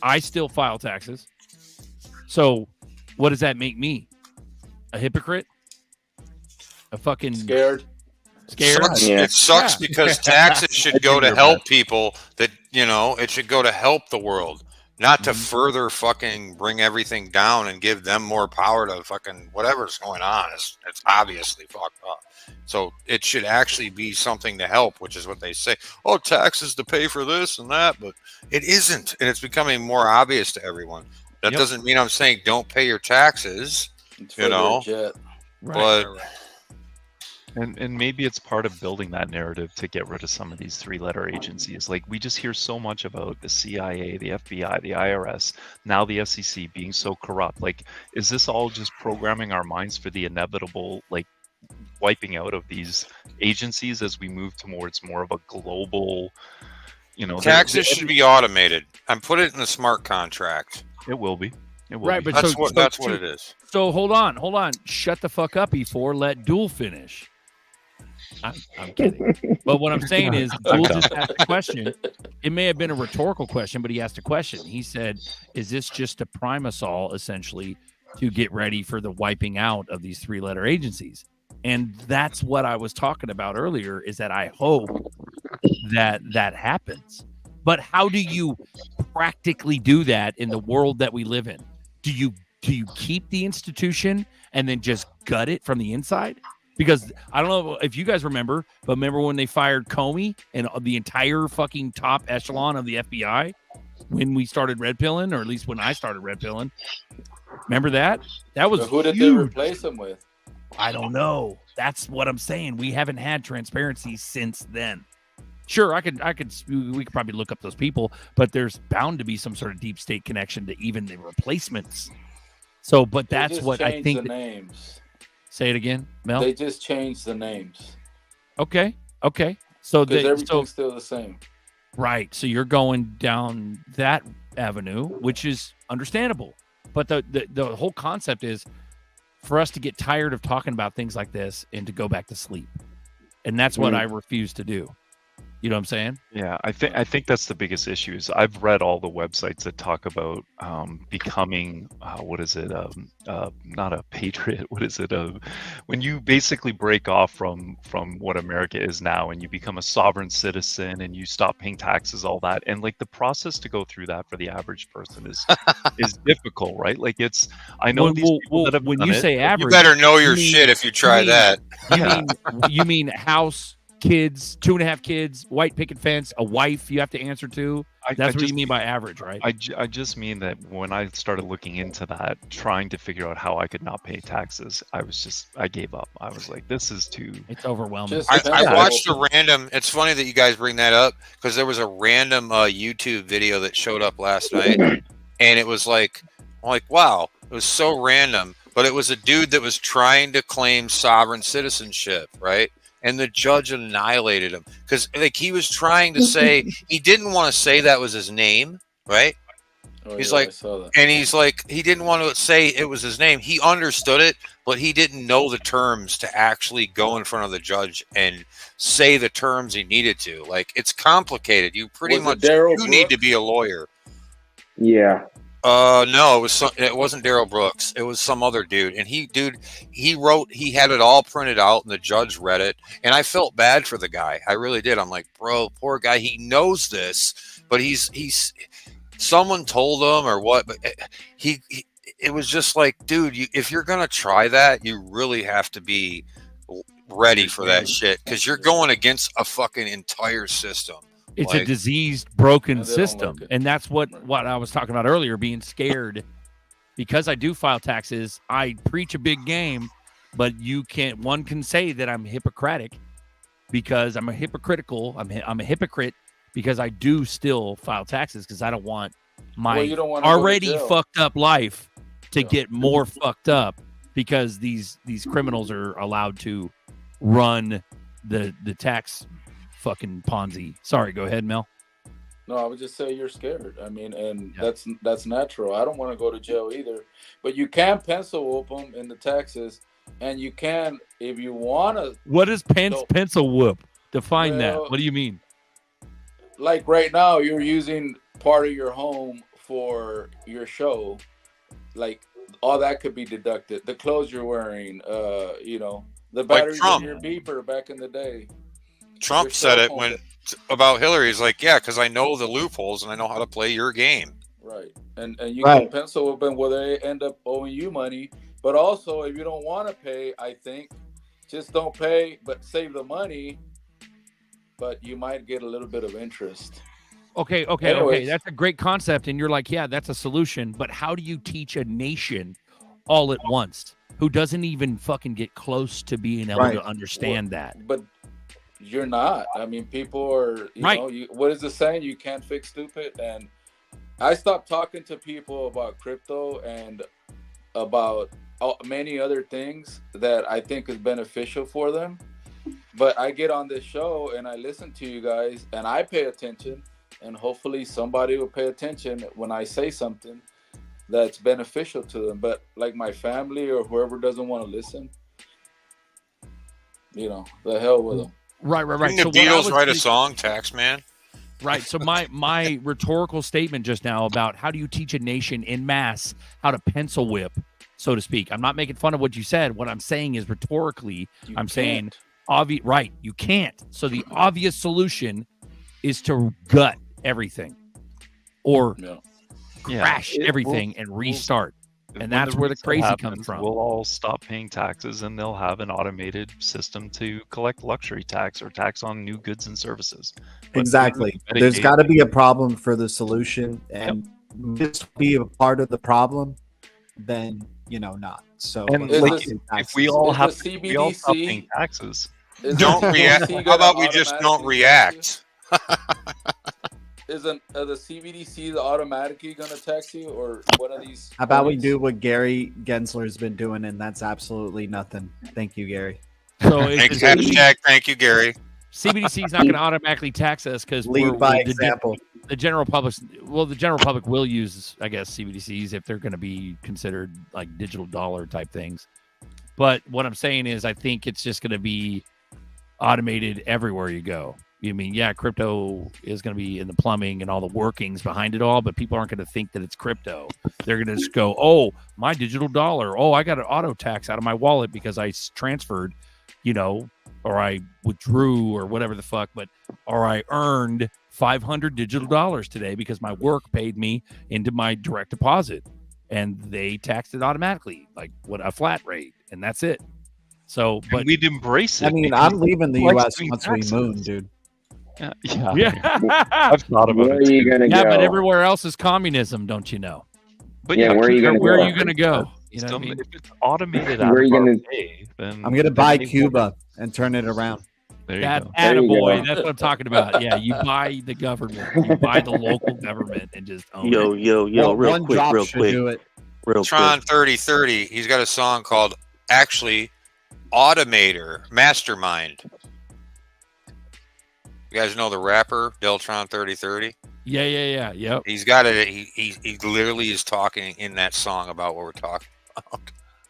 I still file taxes. So what does that make me? A hypocrite? A fucking Scared. Sucks. Yeah. It sucks Yeah. because taxes should go to You're help right. people that, it should go to help the world, not to further fucking bring everything down and give them more power to fucking whatever's going on. It's obviously fucked up. So it should actually be something to help, which is what they say. Oh, taxes to pay for this and that, but it isn't. And it's becoming more obvious to everyone. That Yep. doesn't mean I'm saying don't pay your taxes, It's You for know? their jet. but And maybe it's part of building that narrative to get rid of some of these three-letter agencies. Like, we just hear so much about the CIA, the FBI, the IRS, now the SEC being so corrupt. Like, is this all just programming our minds for the inevitable, like, wiping out of these agencies as we move towards more of a global, taxes should be automated. I'm put it in a smart contract. It will be. It will Right, be. but That's what it is. So hold on. Shut the fuck up, E4. Let Duel finish. I'm kidding. But what I'm saying is, Duel just asked a question. It may have been a rhetorical question, but he asked a question. He said, is this just to prime us all, essentially, to get ready for the wiping out of these three-letter agencies? And that's what I was talking about earlier, is that I hope that happens. But how do you practically do that in the world that we live in? Do you keep the institution and then just gut it from the inside? Because I don't know if you guys remember, but remember when they fired Comey and the entire fucking top echelon of the FBI when we started red pilling, or at least when I started red pilling? Remember that? That was So who did they huge. replace them with? I don't know. That's what I'm saying. We haven't had transparency since then. Sure, we could probably look up those people, but there's bound to be some sort of deep state connection to even the replacements. So, but They that's just what I changed think. The names. Say it again, Mel. They just changed the names Okay. So because everything's so still the same. right. So you're going down that avenue, which is understandable. But the whole concept is for us to get tired of talking about things like this and to go back to sleep. And that's what I refuse to do. You know what I'm saying? Yeah, I think that's the biggest issue. Is I've read all the websites that talk about becoming not a patriot. What is it? When you basically break off from what America is now and you become a sovereign citizen and you stop paying taxes, all that, and like the process to go through that for the average person is difficult, right? Like I know these people that have when done you it. say average, You better know your you mean- shit if you try mean- that. you mean house, kids, 2.5 kids, white picket fence, a wife you have to answer to. That's what you mean by average, right? I just mean that when I started looking into that, trying to figure out how I could not pay taxes, I gave up. I was like, this is too. It's overwhelming. I watched a random. It's funny that you guys bring that up because there was a random YouTube video that showed up last night, and it was like, I'm like, wow, it was so random. But it was a dude that was trying to claim sovereign citizenship, right? And the judge annihilated him because, like, he was trying to say he didn't want to say that was his name, right? Oh, He's yeah, like, I saw that. and he's like, he didn't want to say it was his name. He understood it, but he didn't know the terms to actually go in front of the judge and say the terms he needed to. Like, it's complicated. You pretty Was it much Darryl you need to Brooks? be a lawyer. Yeah. No, it wasn't Darryl Brooks. It was some other dude. And he had it all printed out and the judge read it. And I felt bad for the guy. I really did. I'm like, bro, poor guy. He knows this, but he's someone told him or what, but it was just like, dude, if you're going to try that, you really have to be ready for that shit because you're going against a fucking entire system. It's Like- a diseased, broken And they don't system, like it. and that's what I was talking about earlier. Being scared because I do file taxes. I preach a big game, but you can't. One can say that I'm Hippocratic because I'm a hypocritical. I'm a hypocrite because I do still file taxes because I don't want my Well, you don't wanna go to already jail. fucked up life to Yeah. get more fucked up because these criminals are allowed to run the tax fucking Ponzi. Sorry, go ahead, Mel. No, I would just say you're scared. I mean, and Yeah. that's natural. I don't want to go to jail either. But you can pencil whoop them in the taxes, and you can, if you want to. What is So- pencil whoop? Define that. Well- What do you mean? Like right now, you're using part of your home for your show. Like all that could be deducted. The clothes you're wearing, the batteries in Trump. your beeper back in the day. Trump Your said cell it phone when about Hillary. He's like, yeah, because I know the loopholes and I know how to play your game. Right. And you Right. can pencil with them where they end up owing you money. But also, if you don't want to pay, I think just don't pay, but save the money. But you might get a little bit of interest. Okay. Anyways. That's a great concept, and you're like, yeah, that's a solution. But how do you teach a nation all at once who doesn't even fucking get close to being able Right. to understand that? But you're not. I mean, people are, Right. what is the saying? You can't fix stupid. And I stopped talking to people about crypto and about many other things that I think is beneficial for them. But I get on this show and I listen to you guys and I pay attention, and hopefully somebody will pay attention when I say something that's beneficial to them. But like my family or whoever doesn't want to listen, the hell with them. Right. Didn't So the what I Beatles was write a thinking- song, Tax Man? Right. So my rhetorical statement just now about how do you teach a nation in mass how to pencil whip, so to speak. I'm not making fun of what you said. What I'm saying is rhetorically, You I'm saying can't. obvious. Right. You can't. So the obvious solution is to gut everything or Yeah. crash everything and restart. And that's where the reset crazy happens, comes from. We'll all stop paying taxes, and they'll have an automated system to collect luxury tax or tax on new goods and services. But Exactly. through There's Medicaid- got to be a problem for the solution, and just be a part of the problem, then not. So And Is like, this- if we all is have, the if we all stop CBDC paying taxes. Is Don't the react. CBDC How gonna about we just don't automatically tax react? you? Isn't the CBDC automatically going to tax you, or one of these? how about we companies? do what Gary Gensler's been doing, and that's absolutely nothing. Thank you, Gary. So Thank, it's hashtag thank you, Gary. CBDC is not going to automatically tax us because Lead by example. the general public. Well, the general public will use, I guess, CBDCs if they're going to be considered like digital dollar type things. But what I'm saying is, I think it's just going to be automated everywhere you go. You mean, yeah, crypto is going to be in the plumbing and all the workings behind it all, but people aren't going to think that it's crypto. They're going to just go, oh, my digital dollar. Oh, I got an auto tax out of my wallet because I transferred, or I withdrew or whatever the fuck, or I earned 500 digital dollars today because my work paid me into my direct deposit and they taxed it automatically, like a flat rate. And that's it. So, but we'd embrace it. I mean, because I'm leaving the who likes U.S. doing once taxes? we moon, dude. Yeah. yeah. I've thought about Where it. are you too. gonna Yeah, go? but everywhere else is communism, don't you know? But Yeah, where are you gonna Where go? are you going to go? You know what I Some- mean? if it's automated Where out are of you our gonna- pay, then I'm gonna buy then Cuba and turn it around. There you That go. There you attaboy, go. that's what I'm talking about. Yeah, you buy the government, you buy the local government, and just own Yo, it. yo, One real quick, drop real should quick, do it. real Tron quick. 3030. He's got a song called actually Automator Mastermind. You guys know the rapper Deltron 3030? Yeah. Yep. He's got it. He literally is talking in that song about what we're talking about.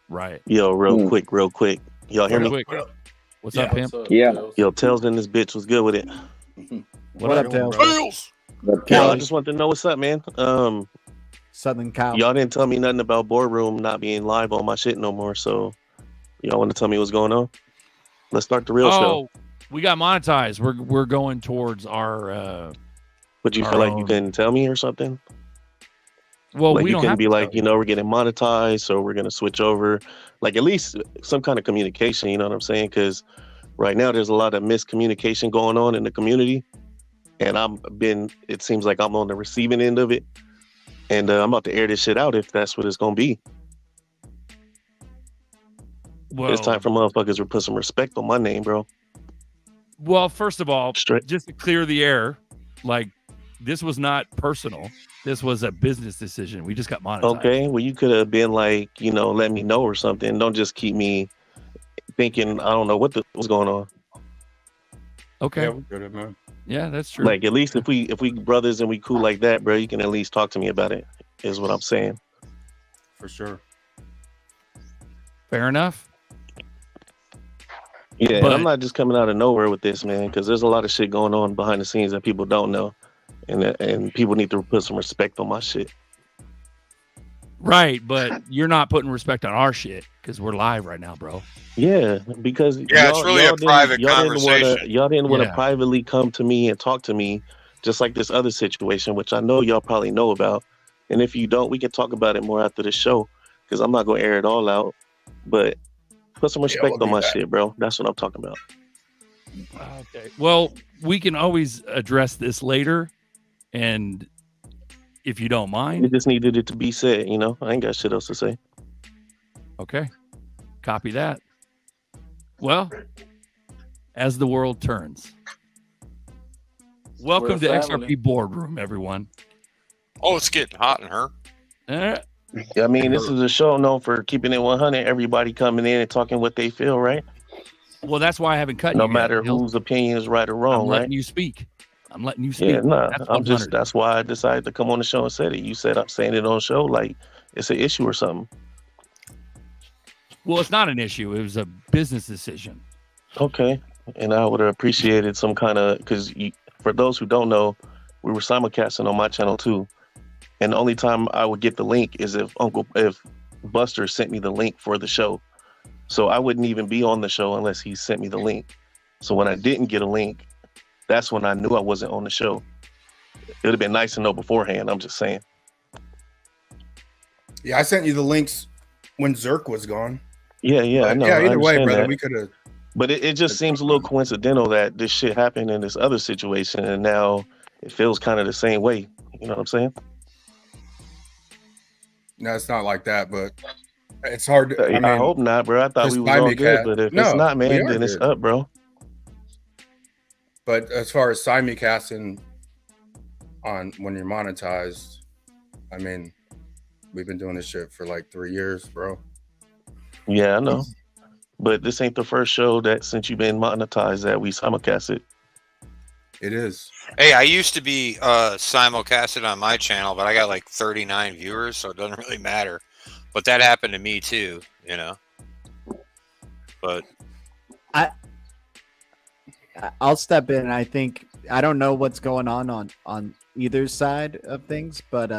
Right. Yo, real Hmm. quick, real quick. Y'all hear Real me? quick. What's up, Pimp? Yeah. Yo, Tails in this bitch was good with it. What up, Tails? Tails! Yo, I just wanted to know what's up, man. Southern Cal. Y'all didn't tell me nothing about Boardroom not being live on my shit no more, so y'all want to tell me what's going on? Let's start the real show. We got monetized. We're going towards our. Would you our feel like you own- couldn't tell me or something? Well, Like we you don't can have be to like, tell we're getting monetized, so we're gonna switch over. Like at least some kind of communication. You know what I'm saying? Because right now there's a lot of miscommunication going on in the community, and it seems like I'm on the receiving end of it, and I'm about to air this shit out if that's what it's gonna be. Well, it's time for motherfuckers to put some respect on my name, bro. Well, first of all, Straight. just to clear the air, like, this was not personal. This was a business decision. We just got monetized. Okay, well, you could have been like, let me know or something. Don't just keep me thinking I don't know what's going on. Okay. Yeah, we're good, man. Yeah, that's true. Like, at least if we brothers and we cool like that, bro, you can at least talk to me about it, is what I'm saying. For sure. Fair enough. Yeah, But- and I'm not just coming out of nowhere with this, man, because there's a lot of shit going on behind the scenes that people don't know, and people need to put some respect on my shit. Right, but you're not putting respect on our shit because we're live right now, bro. Yeah, because it's really a private conversation. Y'all didn't want to Yeah. privately come to me and talk to me, just like this other situation, which I know y'all probably know about. And if you don't, we can talk about it more after the show, because I'm not gonna air it all out. But put some respect we'll on my do that. shit, bro. That's what I'm talking about. Okay. Well, we can always address this later, and if you don't It mind, just needed it to be said, I ain't got shit else to say. okay. Copy that. Well, as the world turns. Welcome to We're a family. XRP Boardroom, everyone. Oh, it's getting hot in her. I mean, this is a show known for keeping it 100. Everybody coming in and talking what they feel, right? Well, that's why I haven't cut No you yet, matter Bill. whose opinion is right or I'm wrong, letting right? you speak. I'm letting you speak. Yeah, nah. That's 100. That's why I decided to come on the show and said it. You said I'm saying it on the show like it's an issue or something. Well, it's not an issue. It was a business decision. Okay. And I would have appreciated some kind of, because for those who don't know, we were simulcasting on my channel too. And the only time I would get the link is if Buster sent me the link for the show. So I wouldn't even be on the show unless he sent me the link. So when I didn't get a link, that's when I knew I wasn't on the show. It would have been nice to know beforehand. I'm just saying. Yeah, I sent you the links when Zerk was gone. Yeah, I know. Yeah, I either way, understand brother, that. we could have. But it just seems a little coincidental that this shit happened in this other situation, and now it feels kind of the same way. You know what I'm saying? No, it's not like that, but it's hard to. I hope not, bro. I thought we just was buy all me a good, cat. but if No, it's not, we man, are then it's good. up, bro. But as far as simulcasting on when you're monetized, I mean, we've been doing this shit for like 3 years, bro. Yeah, I know. But this ain't the first show that since you've been monetized that we simulcast it. It is. Hey, I used to be simulcasted on my channel, but I got like 39 viewers, so it doesn't really matter. But that happened to me too, But I'll step in. I think I don't know what's going on either side of things, but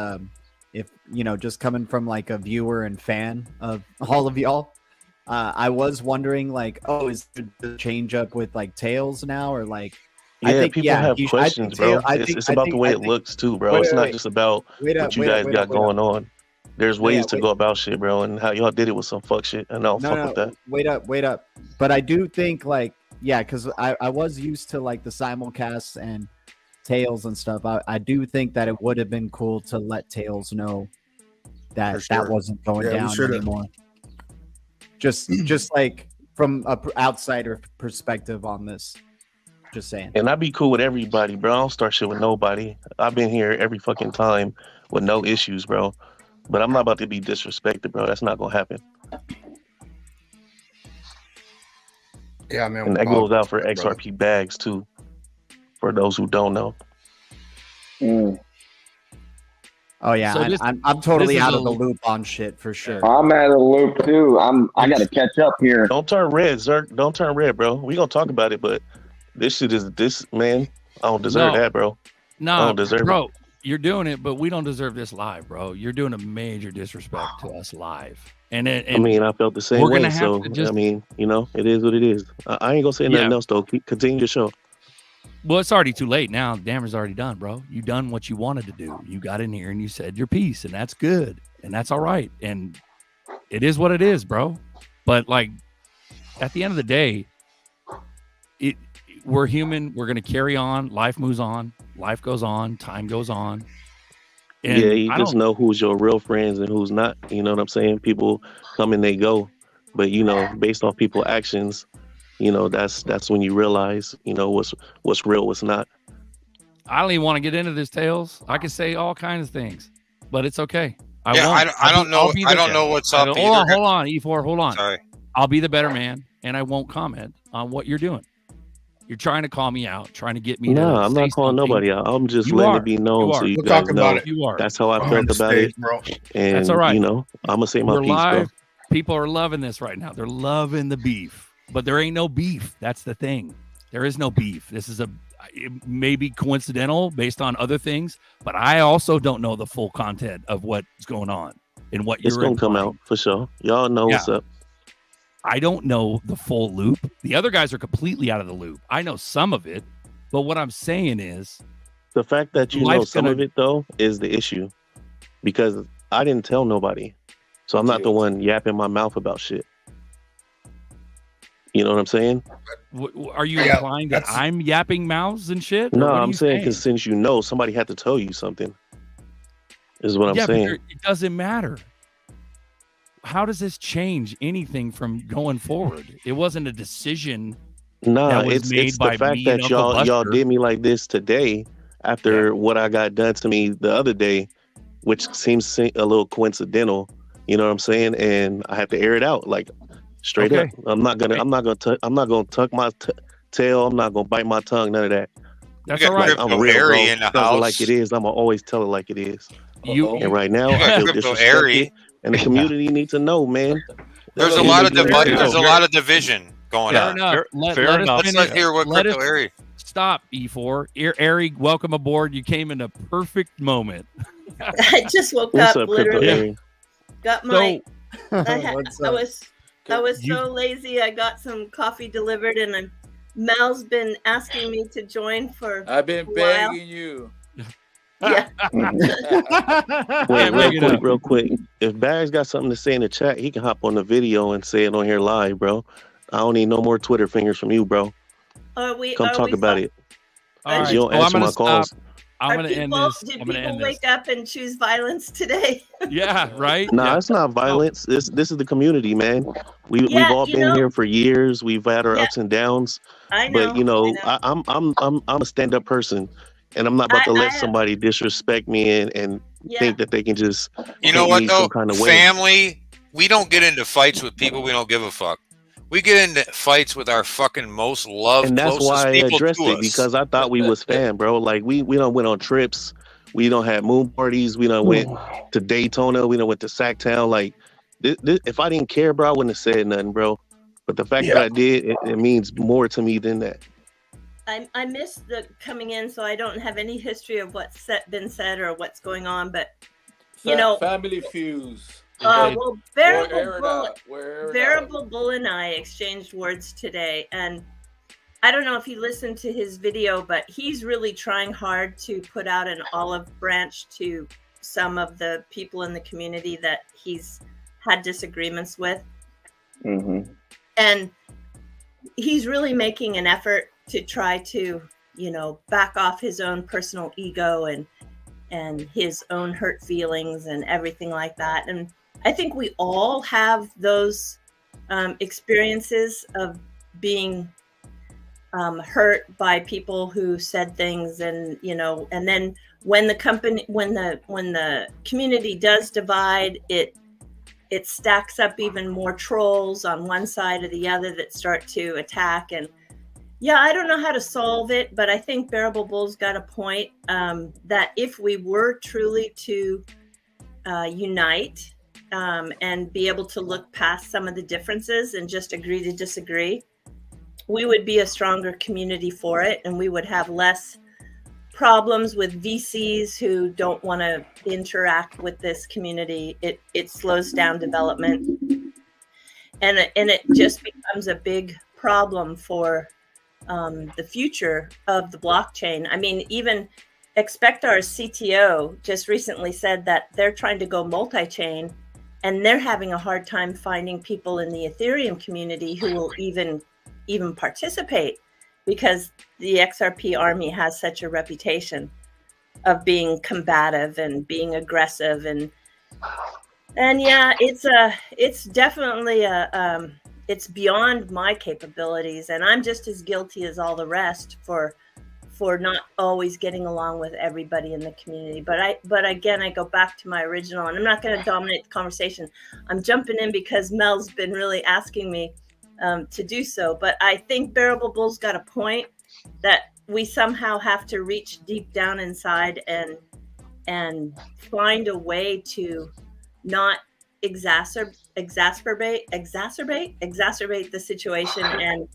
if just coming from like a viewer and fan of all of y'all, I was wondering like, oh, is there the change up with like Tails now, or like? Yeah, I think, people have questions, bro. It's about the way it looks too, bro. It's not just about what you guys got going on. There's ways to go about shit, bro, and how y'all did it with some fuck shit, and I don't fuck with that. Wait up. But I do think like, yeah, because I was used to like the simulcasts and Tails and stuff. I do think that it would have been cool to let Tails know that that wasn't going down anymore. Just like from a outsider perspective on this. Just saying. And I'd be cool with everybody, bro. I don't start shit with nobody. I've been here every fucking time with no issues, bro. But I'm not about to be disrespected, bro. That's not gonna happen. Yeah, man. And that goes out for XRP bags too. For those who don't know. Oh yeah, So this- I'm totally this is out a- of the loop on shit for sure. I'm out of the loop too. I got to catch up here. Don't turn red, Zerk. Don't turn red, bro. We gonna talk about it, but this shit is man. I don't deserve No. that, bro. I No, don't deserve bro, you're doing it, but we don't deserve this live, bro. You're doing a major disrespect to us live. And I mean, I felt the same we're way. gonna have So to just- I mean, it is what it is. I ain't gonna say nothing else though. Continue your show. well, it's already too late now. The damage already done, bro. You done what you wanted to do. You got in here and you said your piece, and that's good, and that's all right. And it is what it is, bro. But like, at the end of the day, we're human. We're going to carry on. Life moves on. Life goes on. Time goes on. And Yeah, you I just don't. know who's your real friends and who's not. You know what I'm saying? People come and they go, but you know, based on people's actions, you know, that's when you realize, you know, what's real, what's not. I don't even want to get into this, Tails. I can say all kinds of things, but it's okay. I Yeah, won't. I don't know. I don't the- know what's up. Hold either. on, hold on, E4, hold on. Sorry. I'll be the better man, and I won't comment on what you're doing. You're trying to call me out, trying to get me to No, I'm say not calling something. nobody out. I'm just You letting are. it be known You so are. you We'll guys talk about know it You are. that's how I behind felt the about stage, it. bro. And That's all right. you know, I'm gonna say my We're piece, live. bro. People are loving this right now. They're loving the beef, but there ain't no beef. That's the thing. There is no beef. This is it may be coincidental based on other things, but I also don't know the full content of what's going on and what It's you're gonna come implying. out for sure. Y'all know Yeah. what's up. I don't know the full loop. The other guys are completely out of the loop. I know some of it, but what I'm saying is The fact that you know life's some of gonna. it though is the issue, because I didn't tell nobody, so I'm not the one yapping my mouth about shit. You know what I'm saying? Are you Yeah, implying that that's- I'm yapping mouths and shit? Or No, what are I'm you saying because since you know, somebody had to tell you something. Is what I'm yeah, saying. but it doesn't matter. How does this change anything from going forward? It wasn't a decision Nah, that was it's made the by fact me and that Uncle y'all Buster. did me like this today after what I got done to me the other day, which seems a little coincidental. You know what I'm saying? And I had to air it out like straight up. Okay. I'm not gonna tuck my tail. I'm not gonna bite my tongue. None of that. That's You all got right. Crypto I'm real, bro. Airy in the Tells it like house. it is. I'ma always tell it like it is. And right now, You got I feel Crypto disrespected, Airy. and the community needs to know, man. There's a It lot is of what it is. there's a lot of division going Fair on. enough. Let fair us enough. Let's finish. not hear what Let Crypto us Airy. stop, E4. Airy, welcome aboard. You came in a perfect moment. I just woke What's up, up, Crypto literally. Airy? Got my. So What's I up? was You- so lazy. I got some coffee delivered, and Mel's been asking me to join for I've been a while. begging you. Yeah. Wait, Bring it up. real quick. If Bags got something to say in the chat, he can hop on the video and say it on here live, bro. I don't need no more Twitter fingers from you, bro. Come talk about it. All right. You don't So I'm answer gonna my calls. stop. I'm gonna end this. Did I'm gonna people end this. wake up and choose violence today? Yeah. Right. Nah, Yeah. it's not violence. This is the community, man. We've Yeah, all you been know- here for years. We've had our Yeah. ups and downs. I know. But you know, I know. I'm a stand up person, and I'm not about to I let have- somebody disrespect me and Yeah. think that they can just You know treat what me though? some kind of way. Family, we don't get into fights with people we don't give a fuck. We get into fights with our fucking most loved, And that's closest why I people addressed to it, us. because I thought we was fam, bro. Like we don't went on trips, we don't have moon parties, we don't went to Daytona, we don't went to Sacktown. Like if I didn't care, bro, I wouldn't have said nothing, bro. But the fact that I did, it means more to me than that. I missed the coming in, so I don't have any history of what's been said or what's going on. But you know, family fuse. well, We're airing out. Variable Bull and I exchanged words today, and I don't know if he listened to his video, but he's really trying hard to put out an olive branch to some of the people in the community that he's had disagreements with. Mm-hmm. And he's really making an effort to try to, you know, back off his own personal ego and his own hurt feelings and everything like that. And I think we all have those experiences of being hurt by people who said things, and you know, and then when the community does divide, it stacks up even more trolls on one side or the other that start to attack. And yeah, I don't know how to solve it, but I think Bearable Bull's got a point, that if we were truly to unite and be able to look past some of the differences and just agree to disagree, we would be a stronger community for it, and we would have less problems with VCs who don't want to interact with this community. It slows down development, and it just becomes a big problem for the future of the blockchain. I mean, even Expectar's CTO just recently said that they're trying to go multi-chain, and they're having a hard time finding people in the Ethereum community who will even participate because the XRP army has such a reputation of being combative and being aggressive, and yeah, it's definitely it's beyond my capabilities, and I'm just as guilty as all the rest for not always getting along with everybody in the community. But again, I go back to my original, and I'm not going to dominate the conversation. I'm jumping in because Mel's been really asking me to do so. But I think Bearable Bull's got a point that we somehow have to reach deep down inside and find a way to not exacerbate the situation,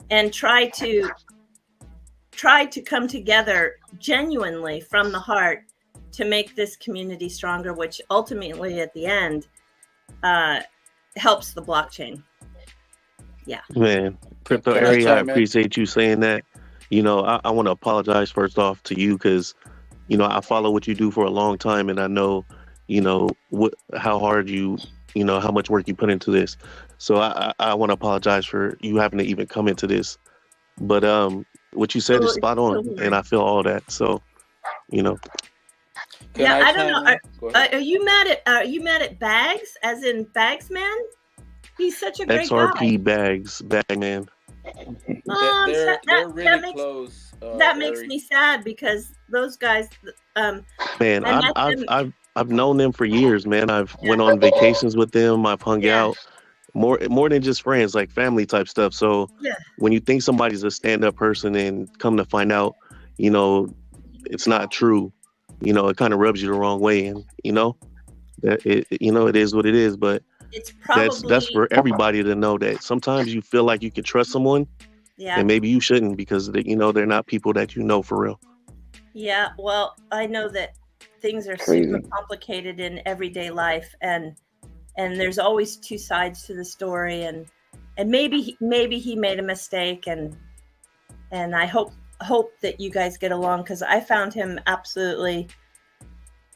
and try to come together genuinely from the heart to make this community stronger, which ultimately at the end helps the blockchain. Yeah. Man, Crypto Ari, I appreciate you saying that. You know, I want to apologize first off to you because, you know, I follow what you do for a long time, and I know, you know, how hard how much work you put into this. So I want to apologize for you having to even come into this. But what you said is spot on, and I feel all that. So, you know. Yeah, I don't know. Are you mad at Bags, as in Bags Man? He's such a great XRP guy. Bag Man. They're really close. That makes me sad because those guys. Man, I've known them for years, man. I've went on vacations with them. I've hung out more than just friends, like family type stuff. So when you think somebody's a stand-up person and come to find out, you know, it's not true, you know, it kind of rubs you the wrong way, and you know that it is what it is. But it's probably that's for everybody to know that sometimes you feel like you can trust someone, and maybe you shouldn't, because they're not people that you know for real. Yeah, well, I know that things are super complicated in everyday life, and there's always two sides to the story, and maybe he made a mistake, and I hope that you guys get along, because I found him absolutely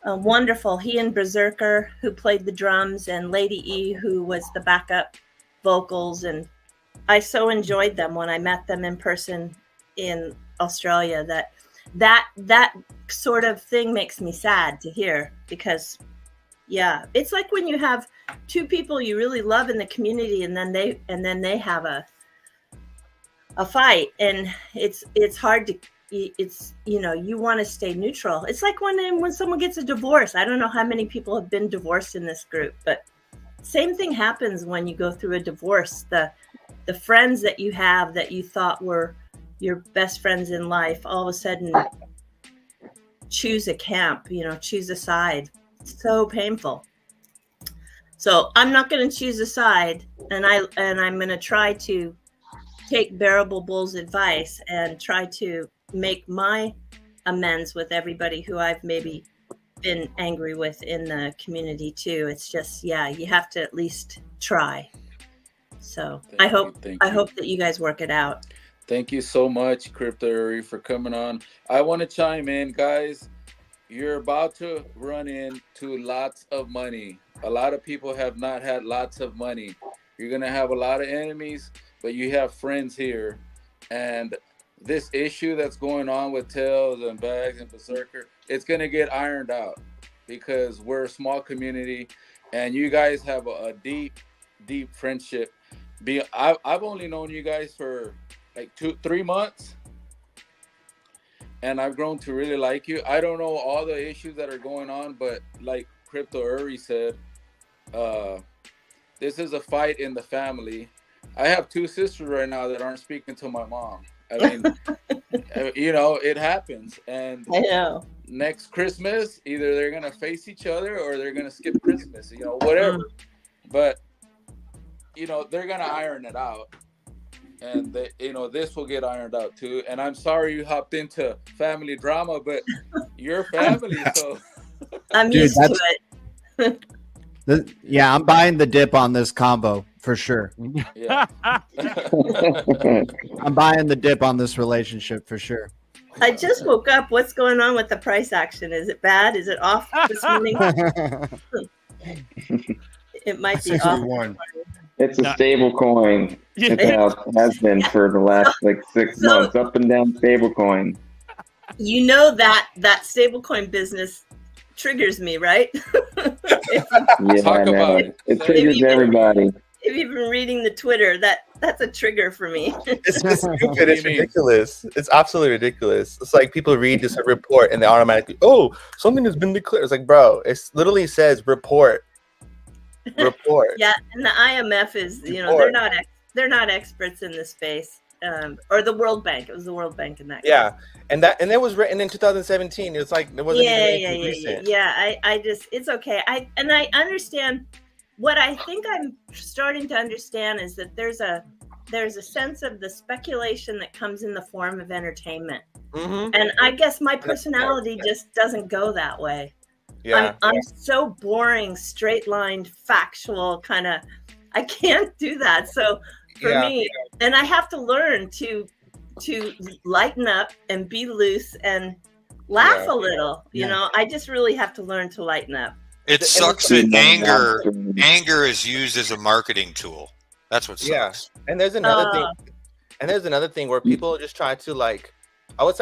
wonderful. He and Berserker, who played the drums, and Lady E, who was the backup vocals, and I so enjoyed them when I met them in person in Australia. That sort of thing makes me sad to hear, because it's like when you have two people you really love in the community, and then they have a fight, and it's hard to, you want to stay neutral. It's like when someone gets a divorce. I don't know how many people have been divorced in this group, but same thing happens when you go through a divorce. The friends that you have that you thought were your best friends in life, all of a sudden choose a camp, choose a side. It's so painful. So I'm not going to choose a side, and I'm going to try to take Bearable Bull's advice and try to make my amends with everybody who I've maybe been angry with in the community too. It's just, you have to at least try. So I hope that you guys work it out. Thank you so much, Crypto Ari, for coming on. I want to chime in, guys. You're about to run into lots of money. A lot of people have not had lots of money. You're going to have a lot of enemies, but you have friends here. And this issue that's going on with Tails and Bags and Berserker, it's going to get ironed out, because we're a small community, and you guys have a deep, deep friendship. I've only known you guys for like 2-3 months, and I've grown to really like you. I don't know all the issues that are going on, but like Crypto Ari said, this is a fight in the family. I have 2 sisters right now that aren't speaking to my mom. I mean, it happens. And I know. Next Christmas, either they're going to face each other or they're going to skip Christmas, whatever. But, they're going to iron it out. And, this will get ironed out too. And I'm sorry you hopped into family drama, but you're family, so. I'm used to it. I'm buying the dip on this combo for sure. Yeah. I'm buying the dip on this relationship for sure. I just woke up. What's going on with the price action? Is it bad? Is it off this morning? It might be off. It's a Not- stable coin. It has been for the last like 6 months. Up and down stable coin. You know that stablecoin business triggers me, right? Yeah, Talk about man. It triggers everybody. If you've been reading the Twitter, that's a trigger for me. It's just stupid. It's ridiculous. It's absolutely ridiculous. It's like people read just a report and they automatically, oh, something has been declared. It's like, bro, it literally says report. Report. Yeah, and the IMF is, they're not experts in this space, or the World Bank. It was the World Bank in that case. Yeah, and it was written in 2017. It's like it wasn't even anything recent. I just, it's okay. I understand. What I think I'm starting to understand is that there's a sense of the speculation that comes in the form of entertainment, and I guess my personality just doesn't go that way. Yeah, I'm so boring, straight-lined, factual kind of. I can't do that. So for me, and I have to learn to lighten up and be loose and laugh a little. You know, I just really have to learn to lighten up. It sucks that anger is used as a marketing tool. That's what sucks. Yeah, and there's another thing. And there's another thing where people just try to like, I would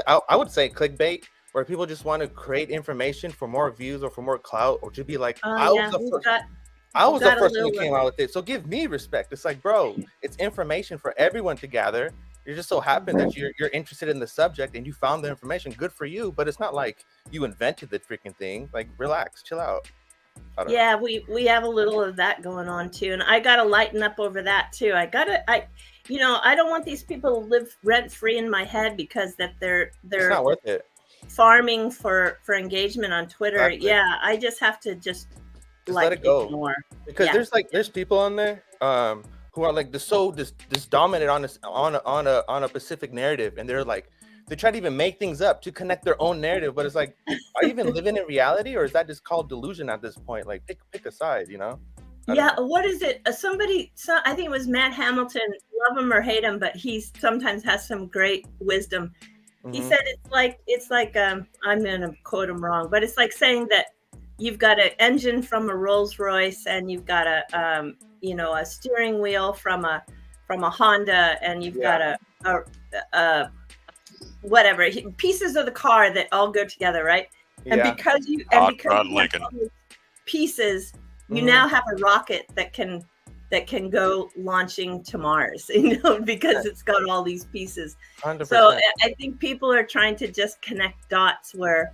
say clickbait, where people just want to create information for more views or for more clout, or to be like, I was the first one who came out with it, so give me respect. It's like, bro, it's information for everyone to gather. You just so happen that you're interested in the subject and you found the information. Good for you, but it's not like you invented the freaking thing. Like, relax, chill out. Yeah, we have a little of that going on too, and I gotta lighten up over that too. I don't want these people to live rent free in my head because that they're it's not worth it. Farming for engagement on Twitter. Exactly. Yeah, I just have to just let it go. Ignore. Because there's people on there who are like this dominant on a specific narrative, and they're like, they try to even make things up to connect their own narrative, but it's like, are you even living in reality, or is that just called delusion at this point? Like, pick a side, you know? Yeah, what is it? I think it was Matt Hamilton, love him or hate him, but he sometimes has some great wisdom. He said it's like I'm gonna quote him wrong, but it's like saying that you've got an engine from a Rolls Royce and you've got a steering wheel from a Honda, and you've got a whatever pieces of the car that all go together, right? And because you have pieces, you now have a rocket that can go launching to Mars, because it's got all these pieces. 100%. So I think people are trying to just connect dots where,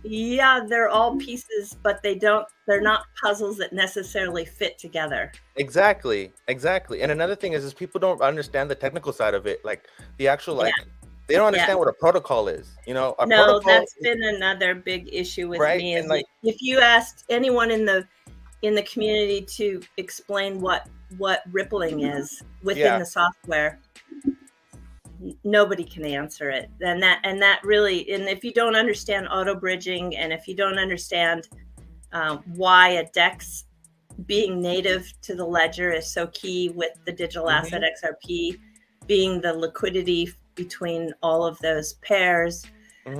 they're all pieces, but they're not puzzles that necessarily fit together. Exactly. And another thing is people don't understand the technical side of it, like the actual they don't understand what a protocol is. Protocol, that's been another big issue with me. Is and if you asked anyone in the community to explain what rippling is within the software, nobody can answer it. And that really, and if you don't understand auto bridging, and if you don't understand why a DEX being native to the ledger is so key with the digital asset XRP being the liquidity between all of those pairs.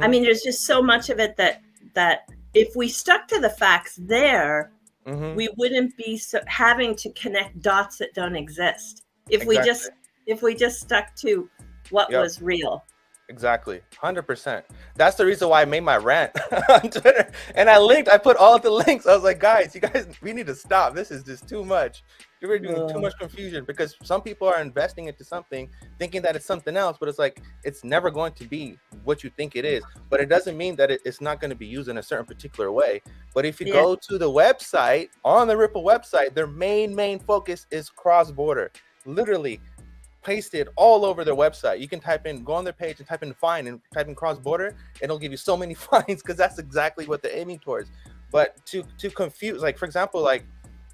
I mean, there's just so much of it that if we stuck to the facts there, we wouldn't be having to connect dots that don't exist. If we just stuck to what was real. Exactly. 100%. That's the reason why I made my rant on Twitter. And I put all the links. I was like, guys, we need to stop. This is just too much. You're doing too much confusion, because some people are investing into something thinking that it's something else, but it's like, it's never going to be what you think it is. But it doesn't mean that it's not going to be used in a certain particular way. But if you go to the website, on the Ripple website, their main focus is cross-border. Literally pasted all over their website. You can go on their page and type in fine and type in cross-border. It'll give you so many fines, because that's exactly what they're aiming towards. But to confuse, like, for example, like,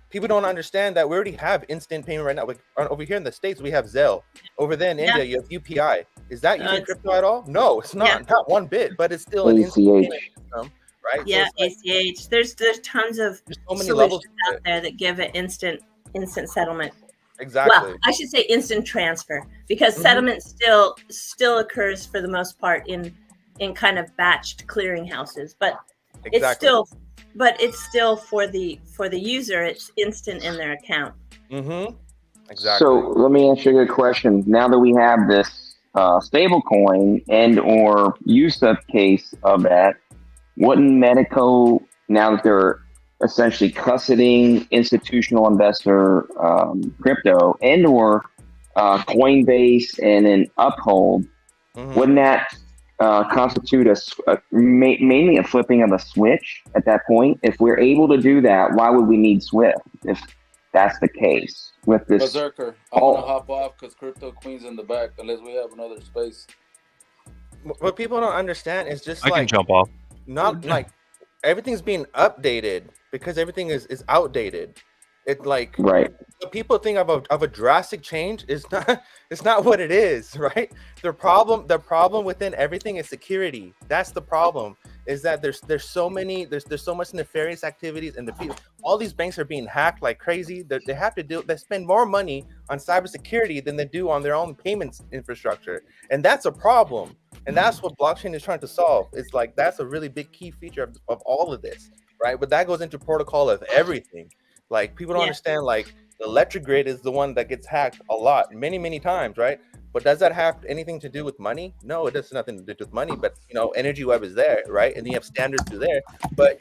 people don't understand that we already have instant payment right now. Like, over here in the States, we have Zelle. Over there in India, you have UPI. Is that using crypto at all? No, it's not. Not one bit. But it's still an instant payment system, right? Yeah, so ACH. There's tons of so many solutions out there that give it instant settlement. Exactly. Well, I should say instant transfer, because settlement still occurs for the most part in kind of batched clearinghouses, but it's still for the user, it's instant in their account. Mm-hmm. Exactly. So let me ask you a good question. Now that we have this stable coin and or use up case of that, wouldn't Medico, now that they're essentially custodying institutional investor crypto and or Coinbase and then Uphold, wouldn't that constitute mainly a flipping of a switch at that point? If we're able to do that, why would we need Swift if that's the case with this? Berserker, I'm gonna hop off because Crypto Queen's in the back unless we have another space. What people don't understand is just I can jump off. Not like everything's being updated because everything is outdated. It's like right. What people think of a drastic change is not. It's not what it is, right? The problem within everything is security. That's the problem. Is that there's so much nefarious activities, and all these banks are being hacked like crazy. They spend more money on cybersecurity than they do on their own payments infrastructure, and that's a problem. And that's what blockchain is trying to solve. It's like that's a really big key feature of all of this, right? But that goes into protocol of everything. Like people don't understand. Like the electric grid is the one that gets hacked a lot, many times, right? But does that have anything to do with money? No, it has nothing to do with money. But Energy Web is there, right? And you have standards through there. But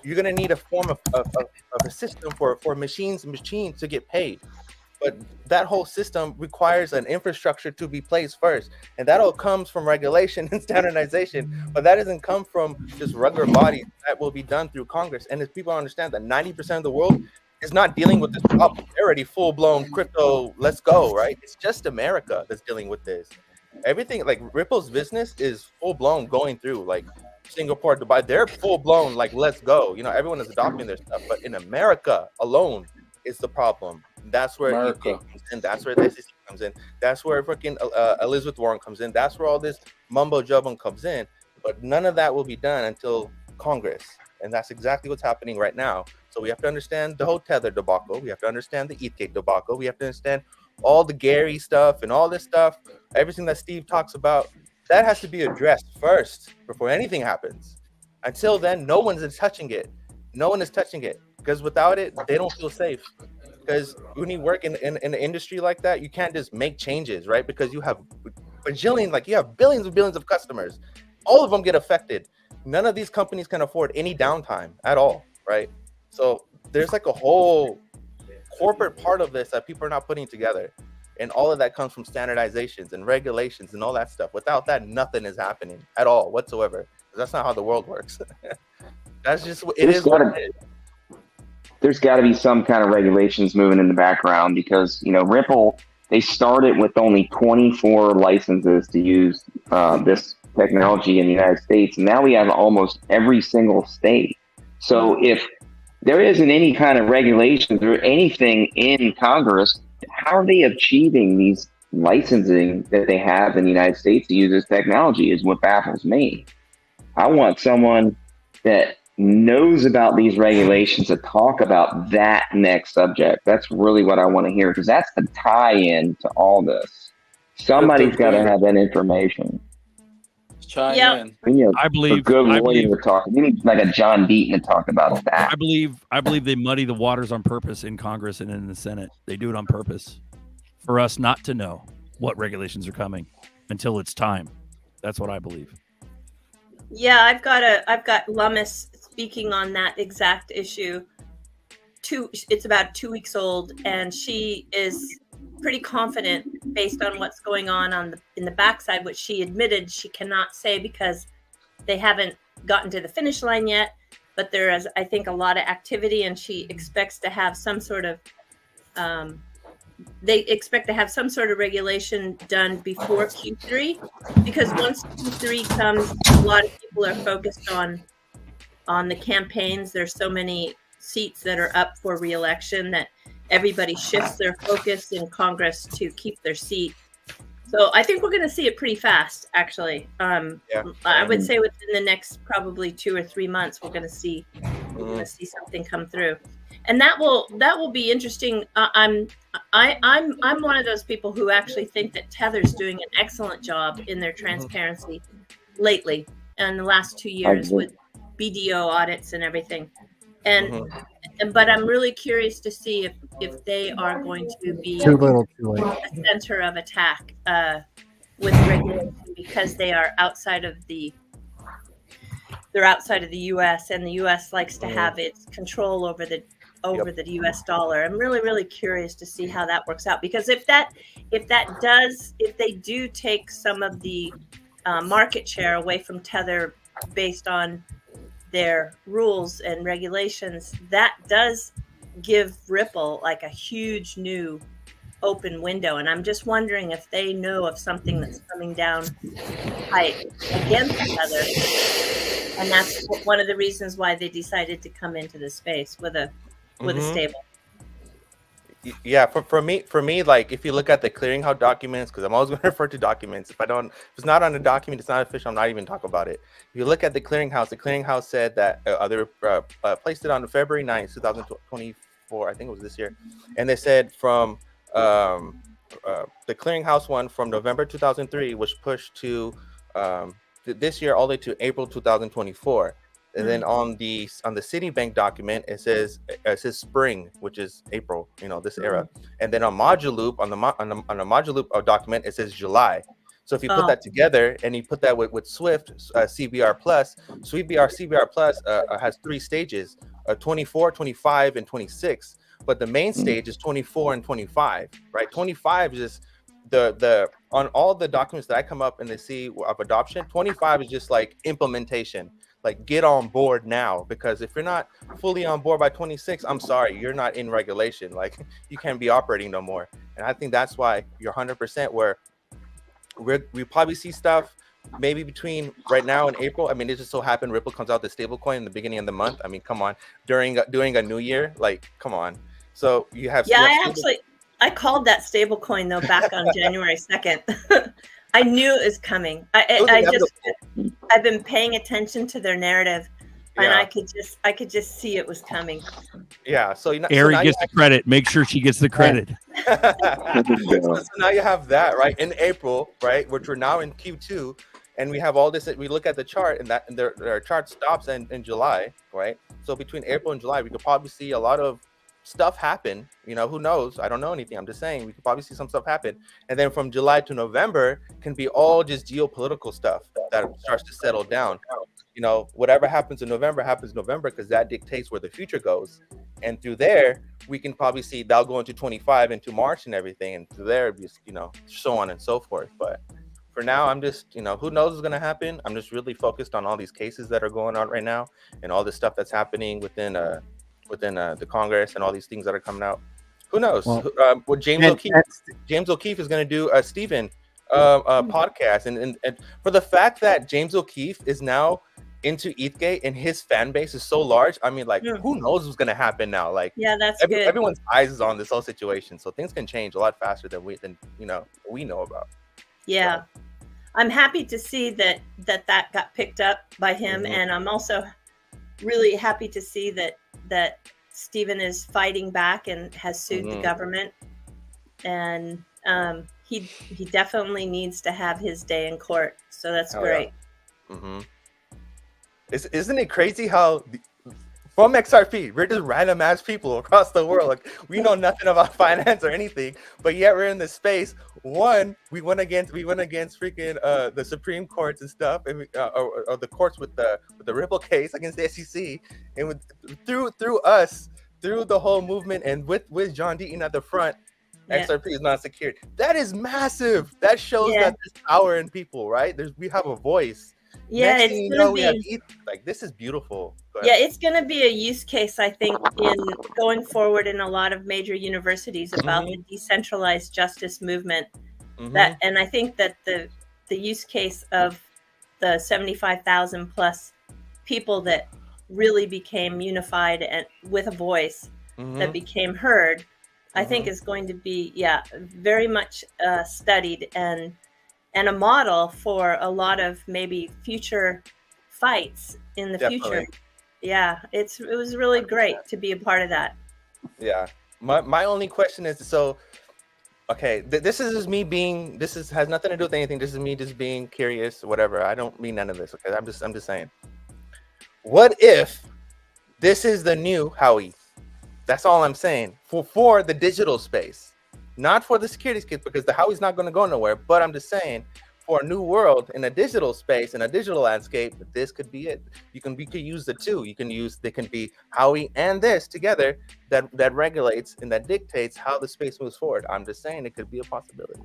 you're gonna need a form of a system for machines to get paid. But that whole system requires an infrastructure to be placed first, and that all comes from regulation and standardization. But that doesn't come from just regular bodies. That will be done through Congress. And if people understand that 90% of the world is not dealing with this problem, they're already full-blown crypto. Let's go, right? It's just America that's dealing with this. Everything like Ripple's business is full-blown going through like Singapore, Dubai. They're full-blown like let's go. Everyone is adopting their stuff, but in America alone is the problem. That's where UK comes in. That's where the SEC comes in. That's where freaking Elizabeth Warren comes in. That's where all this mumbo jumbo comes in. But none of that will be done until Congress, and that's exactly what's happening right now. So we have to understand the whole Tether debacle. We have to understand the ETH debacle. We have to understand all the Gary stuff and all this stuff, everything that Steve talks about. That has to be addressed first before anything happens. Until then, no one is touching it. No one is touching it because without it, they don't feel safe. Because when you work in an industry like that, you can't just make changes, right? Because you have you have billions and billions of customers. All of them get affected. None of these companies can afford any downtime at all, right? So there's like a whole corporate part of this that people are not putting together. And all of that comes from standardizations and regulations and all that stuff. Without that, nothing is happening at all whatsoever. That's not how the world works. That's just what it is. There's got to be some kind of regulations moving in the background because, Ripple, they started with only 24 licenses to use this technology in the United States. And now we have almost every single state. So if there isn't any kind of regulations or anything in Congress, how are they achieving these licensing that they have in the United States to use this technology is what baffles me. I want someone that knows about these regulations to talk about that next subject. That's really what I want to hear because that's the tie-in to all this. Somebody's got to have that information. Chime in. I believe a good I lawyer believe, to talk. You need like a John Deaton to talk about that. I believe they muddy the waters on purpose in Congress and in the Senate. They do it on purpose for us not to know what regulations are coming until it's time. That's what I believe. Yeah, I've got Lummis speaking on that exact issue. It's about 2 weeks old, and she is pretty confident based on what's going on in the backside, which she admitted she cannot say because they haven't gotten to the finish line yet. But there is, I think, a lot of activity, and she expects to have some sort of they expect to have some sort of regulation done before Q3, because once Q3 comes, a lot of people are focused on the campaigns. There's so many seats that are up for re-election that everybody shifts their focus in Congress to keep their seat. So I think we're going to see it pretty fast, actually. I would say within the next probably 2 or 3 months, we're going to see something come through, and that will be interesting. I'm one of those people who actually think that Tether's doing an excellent job in their transparency lately, in the last 2 years with BDO audits and everything. And but I'm really curious to see if they are going to be Too little, too late. a center of attack with regulation, because they are outside of the U.S. and the U.S. likes to have its control over the U.S. dollar. I'm really curious to see how that works out, because if they do take some of the market share away from Tether based on their rules and regulations, that does give Ripple like a huge new open window. And I'm just wondering if they know of something that's coming down pipe against Tether, and that's one of the reasons why they decided to come into the space with a stable. Yeah, for me, like if you look at the clearinghouse documents, because I'm always going to refer to documents. If it's not on the document, it's not official, I'm not even talking about it. If you look at the clearinghouse said that they placed it on February 9th, 2024. I think it was this year, and they said from the clearinghouse one from November 2003 was pushed to this year all the way to April 2024. And then on the Citibank document, it says spring, which is April, this era. And then on Module on the Module document, it says July. So if you put that together and you put that with Swift CBR Plus, CBR Plus has 3 stages: 24, 25, and 26. But the main stage is 24 and 25, right? 25 is just the on all the documents that I come up and they see of adoption. 25 is just like implementation. Like, get on board now, because if you're not fully on board by 26, I'm sorry, you're not in regulation. Like, you can't be operating no more. And I think that's why you're 100% where we probably see stuff maybe between right now and April. I mean, it just so happened Ripple comes out the stablecoin in the beginning of the month. I mean, come on, during a new year, like, come on. So you have I called that stablecoin though back on January 2nd. I knew it was coming. I've been paying attention to their narrative, and I could just see it was coming. Yeah. So Ari gets the credit. Make sure she gets the credit. So now you have that right in April, right, which we're now in Q2, and we have all this. We look at the chart, and their chart stops in July, right? So between April and July, we could probably see a lot of stuff happen. Who knows? I don't know anything. I'm just saying we could probably see some stuff happen. And then from July to November can be all just geopolitical stuff that starts to settle down. Whatever happens in November happens in November, because that dictates where the future goes. And through there, we can probably see that'll go into 25 into March and everything. And through there, just, so on and so forth. But for now, I'm just, who knows what's going to happen? I'm just really focused on all these cases that are going on right now and all this stuff that's happening within the Congress and all these things that are coming out. Who knows? What James O'Keefe is going to do a Stephen podcast, and for the fact that James O'Keefe is now into ETHgate and his fan base is so large, I mean, like, who knows what's going to happen now? Like, that's good. Everyone's eyes is on this whole situation, so things can change a lot faster than we know about. Yeah, so. I'm happy to see that got picked up by him, and I'm also really happy to see that Stephen is fighting back and has sued the government, and he definitely needs to have his day in court. So that's great. Yeah. Isn't it crazy how from XRP we're just random ass people across the world? Like, we know nothing about finance or anything, but yet we're in this space. We went against freaking the Supreme Courts and stuff, and or the courts with the Ripple case against the SEC, and through us, through the whole movement, and with John Deaton at the front, XRP is not secured. That is massive. That shows that there's power in people, right? We have a voice. Yeah, Next thing you know, we have like, this is beautiful. Yeah, it's going to be a use case, I think, in going forward in a lot of major universities about the decentralized justice movement. And I think that the use case of the 75,000 plus people that really became unified and with a voice that became heard, I think is going to be, very much studied and a model for a lot of maybe future fights in the future. Yeah, it was really great to be a part of that. Yeah, my only question is, so okay, this is just me being, has nothing to do with anything. This is me just being curious, whatever. I don't mean none of this. Okay, I'm just saying. What if this is the new Howie? That's all I'm saying. For the digital space, not for the security space, because the Howie's not going to go nowhere. But I'm just saying, for a new world in a digital space, in a digital landscape, this could be it. You could use the two. They can be Howie and this together that regulates and that dictates how the space moves forward. I'm just saying it could be a possibility.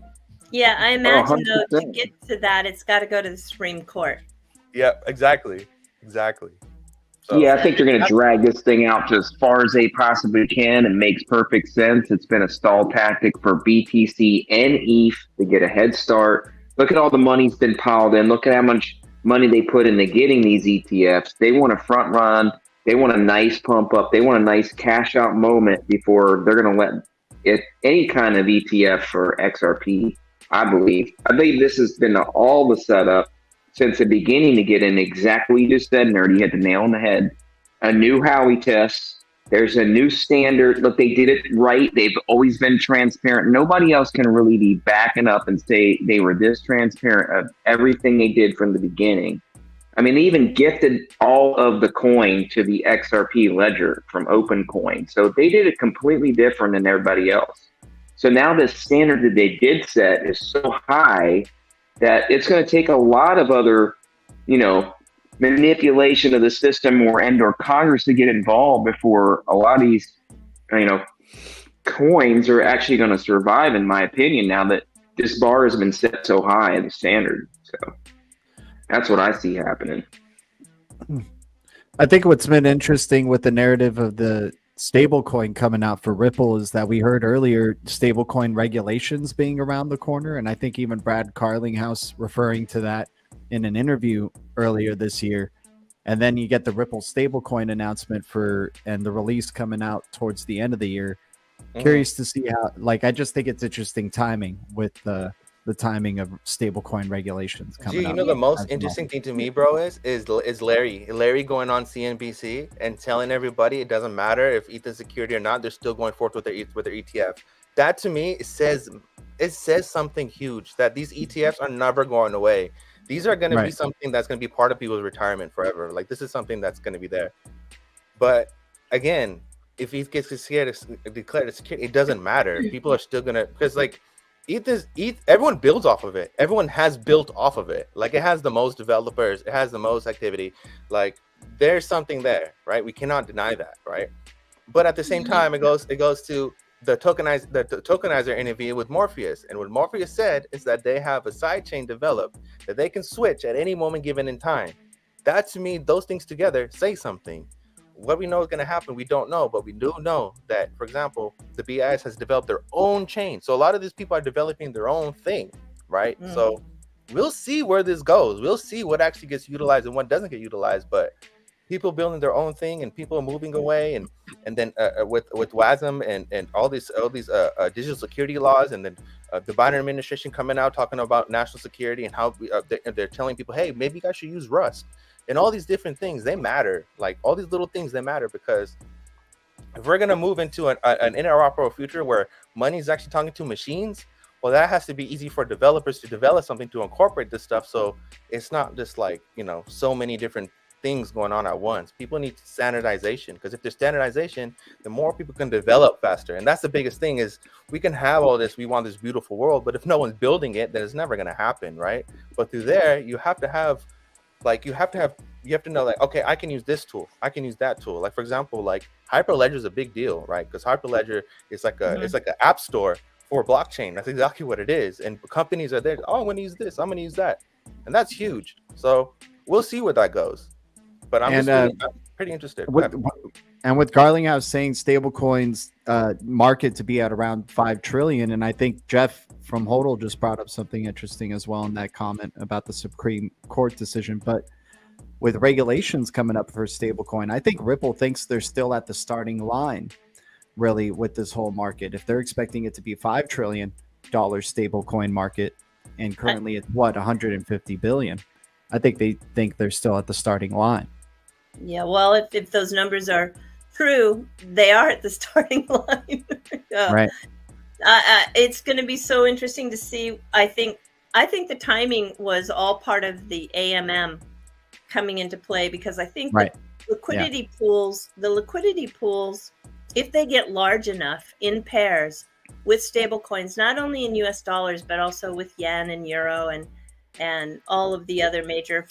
Yeah, I imagine though, to 100%. get to that, it's got to go to the Supreme Court. Yeah, exactly. So, Yeah, I think they're going to drag this thing out to as far as they possibly can. It makes perfect sense. It's been a stall tactic for BTC and ETH to get a head start. Look at all the money's been piled in. Look at how much money they put into getting these ETFs. They want a front run. They want a nice pump up. They want a nice cash out moment before they're going to let it any kind of ETF for XRP. I believe this has been all the setup since the beginning to get in exactly what you just said, Nerd. You hit the nail on the head. A new Howey test. There's a new standard. Look, they did it right. They've always been transparent. Nobody else can really be backing up and say they were this transparent of everything they did from the beginning. I mean, they even gifted all of the coin to the XRP ledger from OpenCoin. So they did it completely different than everybody else. So now the standard that they did set is so high that it's going to take a lot of other, manipulation of the system or Congress to get involved before a lot of these, coins are actually going to survive, in my opinion, now that this bar has been set so high in the standard. So that's what I see happening. I think what's been interesting with the narrative of the stablecoin coming out for Ripple is that we heard earlier stablecoin regulations being around the corner, and I think even Brad Carlinghouse referring to that in an interview earlier this year. And then you get the Ripple stablecoin announcement and the release coming out towards the end of the year. Curious to see how, I just think it's interesting timing with the timing of stablecoin regulations coming out. The most interesting thing to me, bro, is Larry going on CNBC and telling everybody it doesn't matter if ETH is security or not, they're still going forth with their ETF. That to me it says something huge, that these ETFs are never going away. These are going to be something that's going to be part of people's retirement forever. This is something that's going to be there. But again, if ETH gets declared as security, it doesn't matter. People are still going to, because ETH, everyone builds off of it. Everyone has built off of it. It has the most developers. It has the most activity. There's something there, right? We cannot deny that, right? But at the same time, it goes to the tokenizer interview with Morpheus. And what Morpheus said is that they have a sidechain developed that they can switch at any moment given in time. That, to me, those things together say something. What we know is going to happen, we don't know, but we do know that, for example, the BIS has developed their own chain. So a lot of these people are developing their own thing, right? So we'll see where this goes. We'll see what actually gets utilized and what doesn't get utilized. But people building their own thing and people moving away, and then with WASM and all these digital security laws, and then the Biden administration coming out talking about national security and how they're telling people, hey, maybe you guys should use Rust. And all these different things, they matter. All these little things, they matter, because if we're going to move into an interoperable future where money is actually talking to machines, well, that has to be easy for developers to develop something to incorporate this stuff. So it's not just so many different things going on at once. People need standardization, because if there's standardization, the more people can develop faster. And that's the biggest thing, is we can have all this, we want this beautiful world, but if no one's building it, then it's never going to happen, right? But through there, you have to have you have to know, okay, I can use this tool, I can use that tool. For example, Hyperledger is a big deal, right? Because Hyperledger is it's like an app store for blockchain. That's exactly what it is. And companies are there, oh, I'm going to use this, I'm going to use that. And that's huge. So we'll see where that goes. But I'm pretty interested. With Garlinghouse saying stablecoins market to be at around 5 trillion, and I think Jeff from Hodl just brought up something interesting as well in that comment about the Supreme Court decision. But with regulations coming up for stablecoin, I think Ripple thinks they're still at the starting line, really, with this whole market. If they're expecting it to be $5 trillion stablecoin market, and currently it's 150 billion, I think they think they're still at the starting line. Yeah, well, if those numbers are true, they are at the starting line. Right. It's going to be so interesting to see. I think the timing was all part of the AMM coming into play, because I think the liquidity pools if they get large enough in pairs with stable coins, not only in US dollars, but also with yen and euro and all of the other major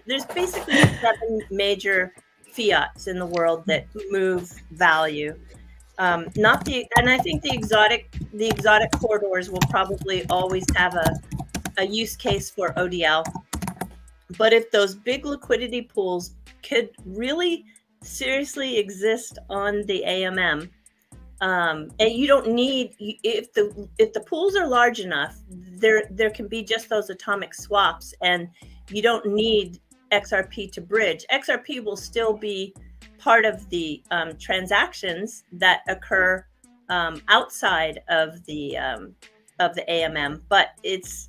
there's basically 7 major fiats in the world that move value. And I think the exotic corridors will probably always have a use case for ODL. But if those big liquidity pools could really seriously exist on the AMM, and you don't need, if the pools are large enough, there can be just those atomic swaps, and you don't need XRP to bridge. XRP will still be part of the transactions that occur outside of the AMM, but it's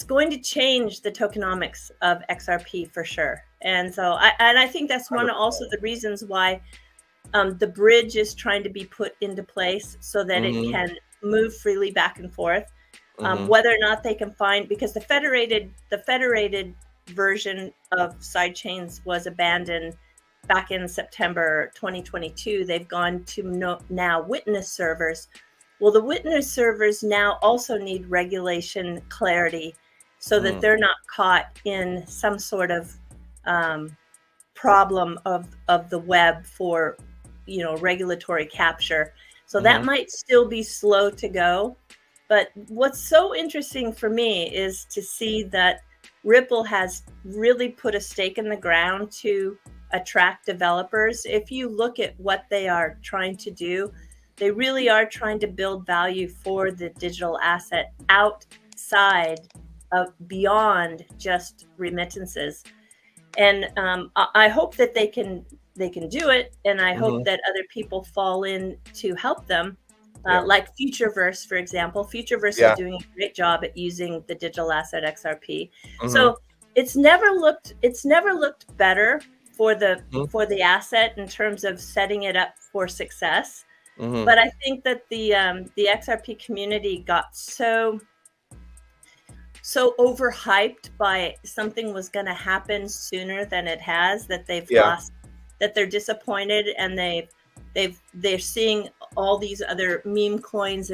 going to change the tokenomics of XRP for sure. And so I think that's one of also the reasons why the bridge is trying to be put into place so that it can move freely back and forth. Whether or not they can find, because the federated version of sidechains was abandoned back in September 2022. They've gone to now witness servers. Well, the witness servers now also need regulation clarity so that they're not caught in some sort of problem of the web for, regulatory capture. So that might still be slow to go. But what's so interesting for me is to see that Ripple has really put a stake in the ground to attract developers. If you look at what they are trying to do, they really are trying to build value for the digital asset outside of beyond just remittances. And I hope that they can do it, and I hope that other people fall in to help them. Like Futureverse, for example. Futureverse is doing a great job at using the digital asset XRP. So it's never looked better for the asset in terms of setting it up for success. But I think that the XRP community got so overhyped by something was going to happen sooner than it has, that they've lost, that they're disappointed, and they're seeing all these other meme coins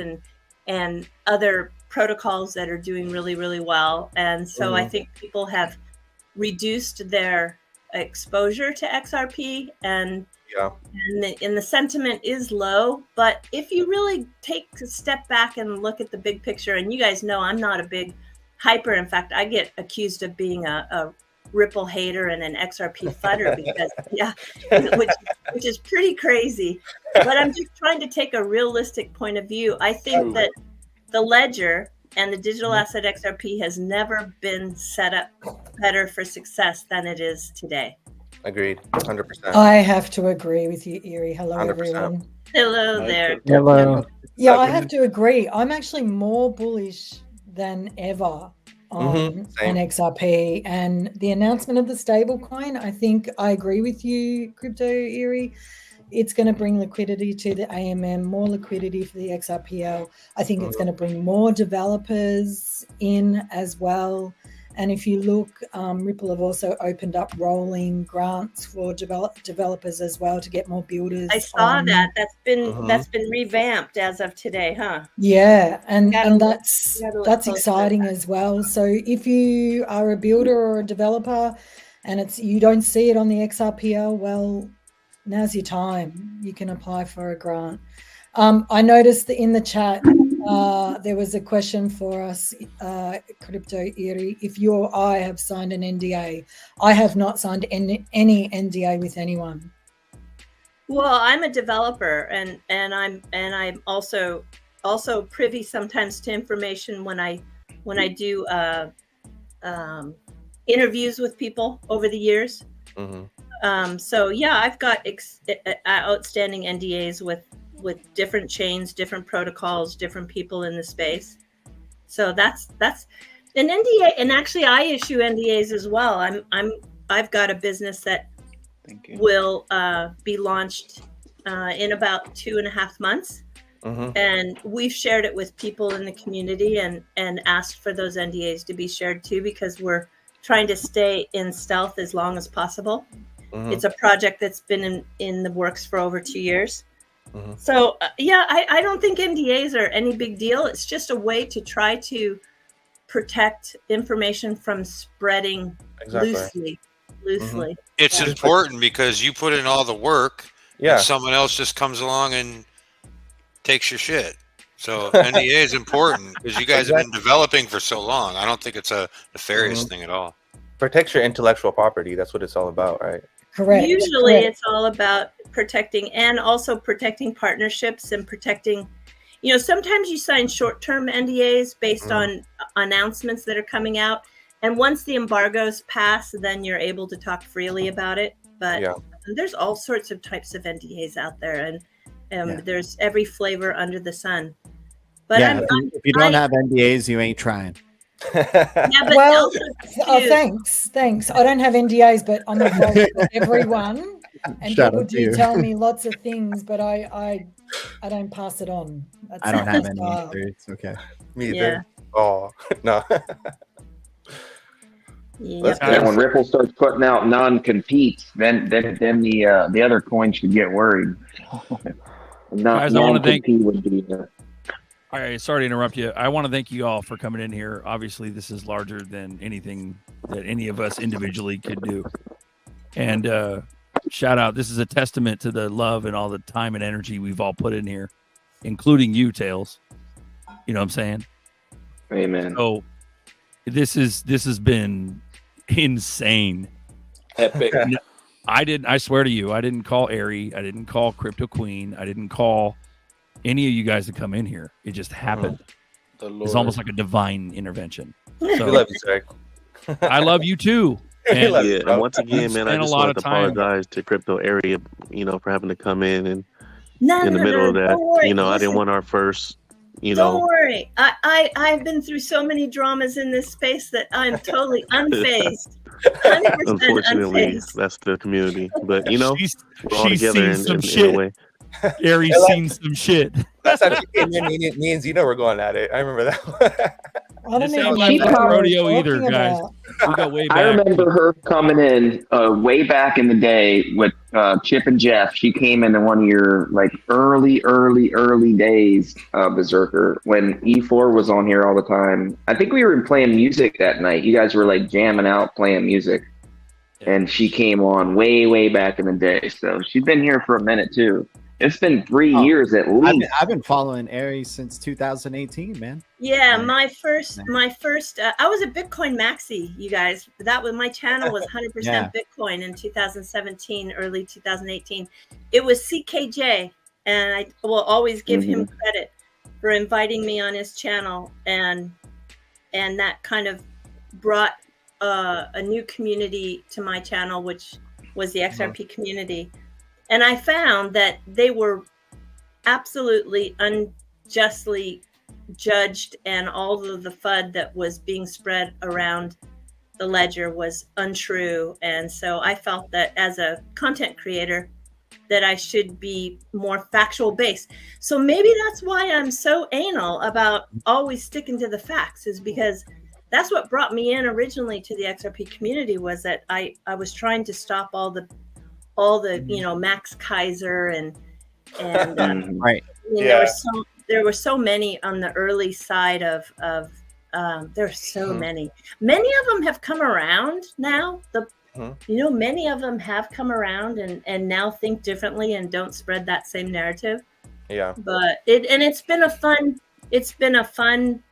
and other protocols that are doing really, really well. And so I think people have reduced their exposure to XRP, and the sentiment is low. But if you really take a step back and look at the big picture, and you guys know I'm not a big hyper. In fact, I get accused of being a Ripple hater and an XRP fudder because which is pretty crazy. But I'm just trying to take a realistic point of view. I think that the ledger and the digital asset XRP has never been set up better for success than it is today. Agreed, 100%. I have to agree with you, Erie. Hello, 100%. Everyone. Hello there. Hello. Yeah, I have to agree. I'm actually more bullish than ever on XRP, and the announcement of the stablecoin. I think I agree with you, Crypto Erie. It's going to bring liquidity to the AMM, more liquidity for the XRPL. I think it's going to bring more developers in as well. And if you look, Ripple have also opened up rolling grants for developers as well to get more builders. I saw that. That's been revamped as of today, huh? Yeah, and that's exciting as well. So if you are a builder or a developer and you don't see it on the XRPL, well, now's your time. You can apply for a grant. I noticed that in the chat there was a question for us, Crypto Erie. If you or I have signed an NDA, I have not signed any NDA with anyone. Well, I'm a developer, and I'm also privy sometimes to information when I do interviews with people over the years. So yeah, I've got outstanding NDAs with different chains, different protocols, different people in the space. So that's an NDA, and actually I issue NDAs as well. I've got a business that will be launched in about 2.5 months. And we've shared it with people in the community and asked for those NDAs to be shared too, because we're trying to stay in stealth as long as possible. It's a project that's been in the works for over 2 years. So yeah, I don't think NDAs are any big deal. It's just a way to try to protect information from spreading loosely. It's important because you put in all the work, and someone else just comes along and takes your shit. So NDA is important because you guys have been developing for so long. I don't think it's a nefarious thing at all. Protects your intellectual property. That's what it's all about, right? Correct. Usually it's all about protecting and also protecting partnerships and protecting, you know, sometimes you sign short-term NDAs based on announcements that are coming out. And once the embargoes pass, then you're able to talk freely about it. But there's all sorts of types of NDAs out there, and there's every flavor under the sun. But if you don't have NDAs, you ain't trying. Well, thanks. I don't have NDAs, but I'm involved with everyone, and people do tell me lots of things, but I don't pass it on. I don't have any either. It's okay. Me either. Oh no. When Ripple starts putting out non-competes, then the other coins should get worried. Guys, I want to thank. Would be All right, sorry to interrupt you. I want to thank you all for coming in here. Obviously, this is larger than anything that any of us individually could do. And shout out. This is a testament to the love and all the time and energy we've all put in here, including you, Tails. You know what I'm saying? Amen. So this has been insane. Epic. I swear to you, I didn't call Ari. I didn't call Crypto Queen. I didn't call any of you guys to come in here. It just happened. It's almost like a divine intervention. So, we love you, sir. I love you too. And, and once again, man, I just want to apologize to Crypto Area, for having to come in and in the middle of that. I didn't want our first, Don't worry. I've been through so many dramas in this space that I'm totally unfazed. 100% unfortunately, unfazed. that's the community. But we're all she's together seen some in shit. a way. Ari's seen some shit. Last time she came in, me and Zeno were going at it. I remember that. I don't This even ain't know like what a we're rodeo either, talking guys. about. We got way back. I remember her coming in way back in the day with Chip and Jeff. She came into one of your early days, Berserker, when E4 was on here all the time. I think we were playing music that night. You guys were like jamming out, playing music. And she came on way back in the day. So she's been here for a minute too. It's been 3 years at least. I've been following Ari since 2018, man. Yeah, my first. I was a Bitcoin maxi, you guys. That was my channel was 100% Bitcoin in 2017, early 2018. It was CKJ, and I will always give him credit for inviting me on his channel, and that kind of brought a new community to my channel, which was the XRP community. And I found that they were absolutely unjustly judged, and all of the FUD that was being spread around the ledger was untrue. And so I felt that as a content creator that I should be more factual based. So maybe that's why I'm so anal about always sticking to the facts, is because that's what brought me in originally to the XRP community, was that I was trying to stop all the Max Kaiser and right. There were so many on the early side of there's so many of them have come around now. Many of them have come around and now think differently and don't spread that same narrative. But it's been a fun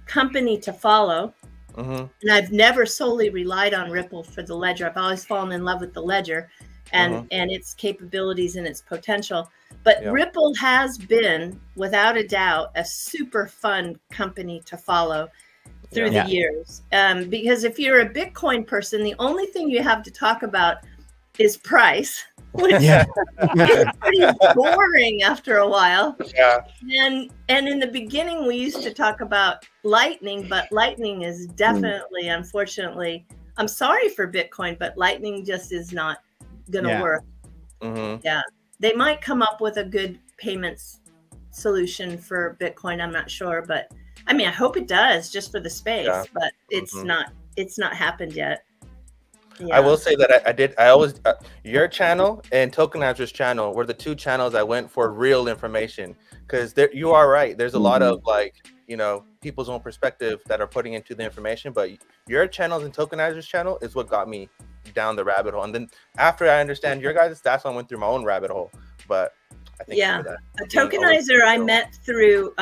company to follow. And I've never solely relied on Ripple for the ledger. I've always fallen in love with the ledger and its capabilities and its potential. But Ripple has been, without a doubt, a super fun company to follow through the years. Because if you're a Bitcoin person, the only thing you have to talk about is price, which is pretty boring after a while. And in the beginning, we used to talk about Lightning, but Lightning is definitely, unfortunately, I'm sorry for Bitcoin, but Lightning just is not going to work. They might come up with a good payments solution for Bitcoin. I'm not sure, but I mean, I hope it does, just for the space, but it's not happened yet. I will say that I always your channel and Tokenizer's channel were the two channels I went for real information, because you are right. There's a lot of like, you know, people's own perspective that are putting into the information, but your channels and Tokenizer's channel is what got me down the rabbit hole. And then after I understand your guys, that's when I went through my own rabbit hole. But I think a Tokenizer I met through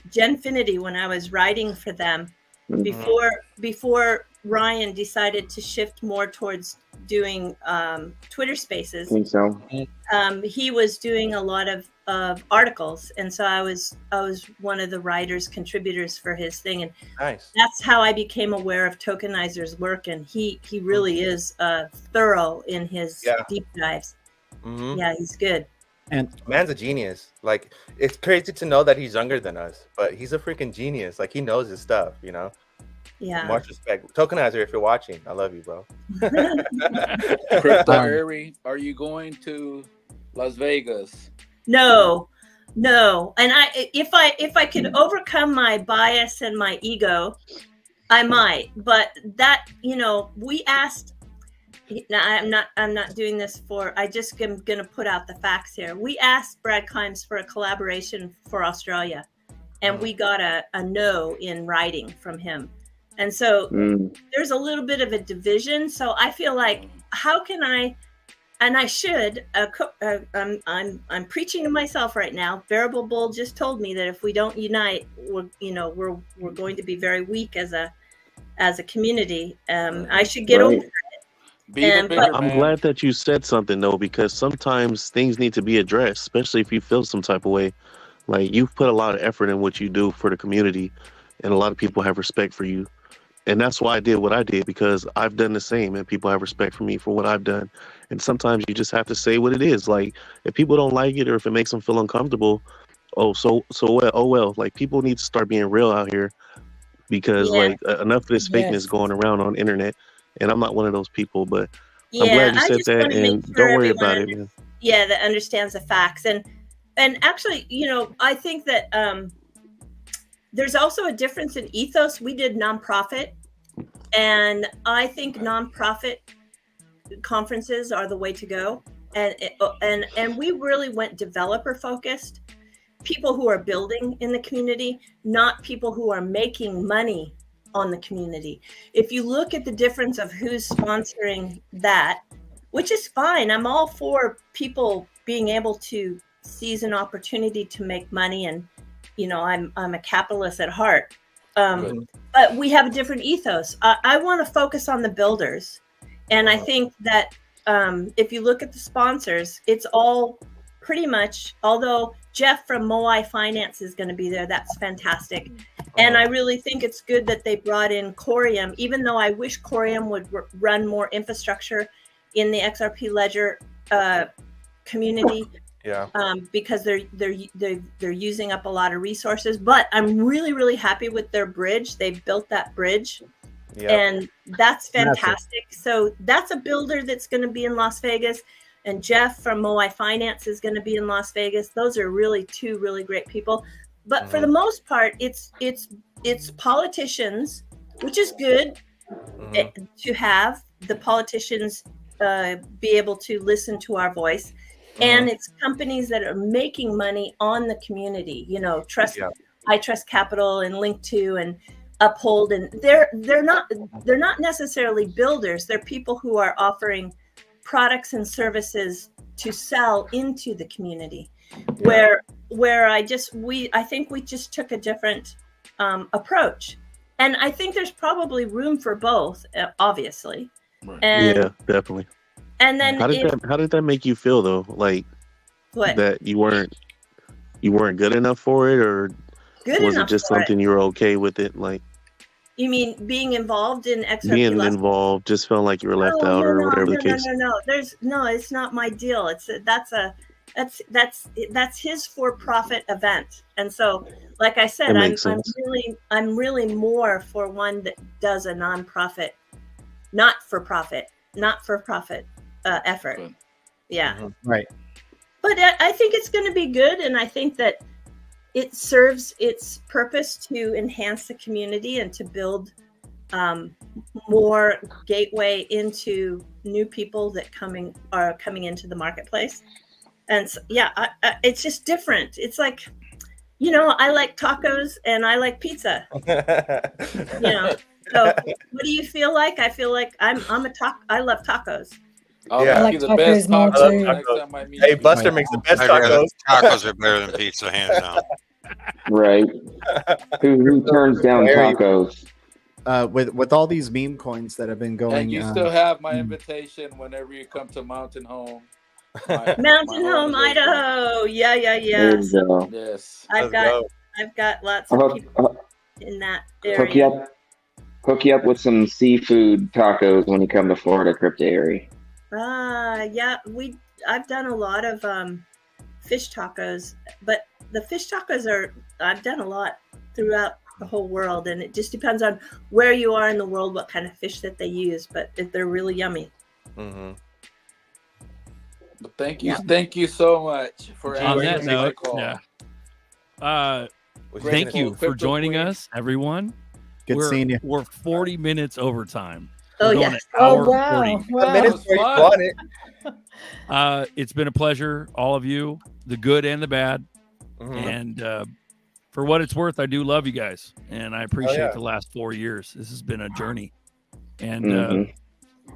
Genfinity when I was writing for them before Ryan decided to shift more towards doing Twitter Spaces. I think so. He was doing a lot of articles, and so I was one of the writers, contributors for his thing, and that's how I became aware of Tokenizer's work. And he really is thorough in his deep dives. Yeah, he's good. And man's a genius. Like, it's crazy to know that he's younger than us, but he's a freaking genius. Like, he knows his stuff, you know. Yeah. Much respect. Tokenizer, if you're watching, I love you, bro. Crypto Harry, are you going to Las Vegas? No. And if I could overcome my bias and my ego, I might. But that, you know, we asked. Now, I'm not doing this for. I just am going to put out the facts here. We asked Brad Kimes for a collaboration for Australia, and we got a no in writing from him. And so there's a little bit of a division. So I feel like, how can I? And I should. I'm preaching to myself right now. Bearable Bull just told me that if we don't unite, we're going to be very weak as a community. I should get over it. I'm glad that you said something though, because sometimes things need to be addressed, especially if you feel some type of way. Like, you've put a lot of effort in what you do for the community, and a lot of people have respect for you. And that's why I did what I did, because I've done the same, and people have respect for me for what I've done. And sometimes you just have to say what it is. Like, if people don't like it, or if it makes them feel uncomfortable, well. Like, people need to start being real out here, because enough of this fakeness going around on the internet. And I'm not one of those people, but I'm glad you said that, and don't worry about it, man. Yeah, that understands the facts. And actually, you know, I think that there's also a difference in ethos. We did nonprofit, and I think nonprofit conferences are the way to go. And we really went developer focused, people who are building in the community, not people who are making money on the community. If you look at the difference of who's sponsoring that, which is fine, I'm all for people being able to seize an opportunity to make money, and you know, I'm a capitalist at heart, but we have a different ethos. I want to focus on the builders, and I think that if you look at the sponsors, it's all pretty much, although Jeff from Moai Finance is going to be there, that's fantastic. And I really think it's good that they brought in Corium, even though I wish Corium would run more infrastructure in the XRP Ledger community. Yeah. Because they're using up a lot of resources. But I'm really, really happy with their bridge. They built that bridge. Yep. And that's fantastic. So that's a builder that's going to be in Las Vegas. And Jeff from Moai Finance is going to be in Las Vegas. Those are really two really great people. But for the most part, it's politicians, which is good to have the politicians be able to listen to our voice. And it's companies that are making money on the community, you know, I Trust Capital and Link2 and Uphold. And they're not necessarily builders. They're people who are offering products and services to sell into the community, where I think we just took a different approach. And I think there's probably room for both, obviously. And, yeah, definitely. And then how did that make you feel though? Like that you weren't good enough for it, or was it just something you were okay with it? Like, you mean being involved in XRP? Being involved, just felt like you were left out, or whatever the case. No, it's not my deal. That's his for-profit event, and so, like I said, I'm really more for one that does a non-profit, not for profit effort. Yeah, right. But I think it's going to be good, and I think that it serves its purpose to enhance the community and to build more gateway into new people that are coming into the marketplace. And so, yeah, it's just different. It's like, I like tacos and I like pizza. So what do you feel like? I feel like I love tacos. I'll I make like you the tacos best more tacos too. next time I meet Hey, you. Buster makes the best I'd rather- tacos. Tacos are better than pizza, hands down. Right. Who turns down Very- tacos? With all these meme coins that have been going, And you still have my invitation whenever you come to Mountain Home. Mountain Home, Idaho. Yeah. There you go. Yes. I've got lots of people in that area. Hook you up with some seafood tacos when you come to Florida, Crypto Eerie. Yeah, I've done a lot of fish tacos, but the fish tacos I've done a lot throughout the whole world, and it just depends on where you are in the world, what kind of fish that they use, but they're really yummy. Mm-hmm. But thank you so much for On that answering my note, call. thank you for joining us, everyone. Good seeing you. We're 40 minutes overtime. Oh, We're going yes. an hour wow. 40. Wow. Minutes where you want it. It's been a pleasure, all of you, the good and the bad. Mhm. And for what it's worth, I do love you guys, and I appreciate yeah. the last 4 years. This has been a journey. And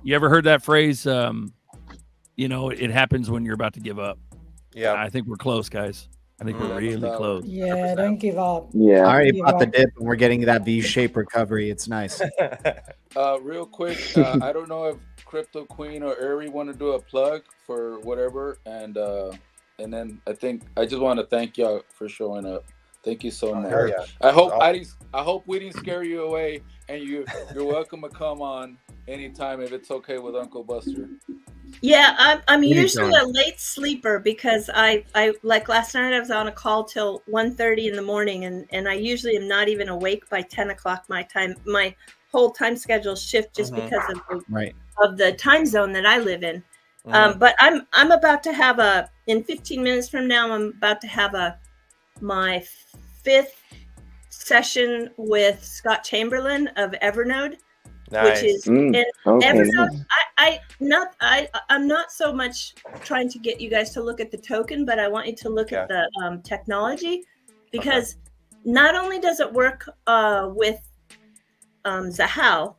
you ever heard that phrase? It happens when you're about to give up. Yeah, I think we're close, guys. I think we're really close. Yeah, don't give up. Yeah. I already Give bought the up. dip, and we're getting that V-shaped recovery. It's nice. Real quick, I don't know if Crypto Queen or Eri want to do a plug for whatever, and then I just want to thank y'all for showing up. Thank you so much. hell yeah. I hope we didn't scare you away, and you're welcome to come on anytime if it's okay with Uncle Buster. Yeah, I'm usually Anytime. a late sleeper because I like last night I was on a call till 1:30 in the morning, and I usually am not even awake by 10 o'clock my time. My whole time schedule shift just because of the time zone that I live in. But I'm about to have in 15 minutes from now, I'm about to have my 5th session with Scott Chamberlain of Evernode. Nice. Which is okay. Evernode. I'm not so much trying to get you guys to look at the token, but I want you to look at the technology, because not only does it work with Zahao,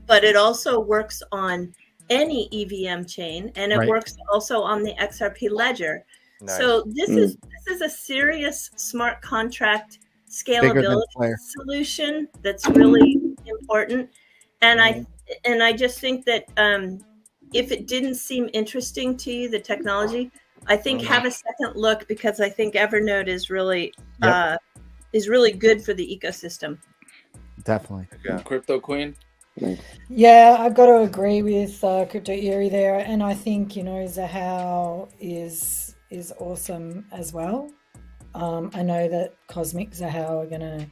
but it also works on any EVM chain, and it works also on the XRP ledger. Nice. So this is a serious smart contract scalability solution that's really important. And I just think that if it didn't seem interesting to you, the technology, I think have a second look, because I think Evernote is really good for the ecosystem. Definitely. Yeah. Crypto Queen. Yeah, I've got to agree with Crypto Eerie there, and I think Zahao is awesome as well. I know that Cosmic Zahao are going to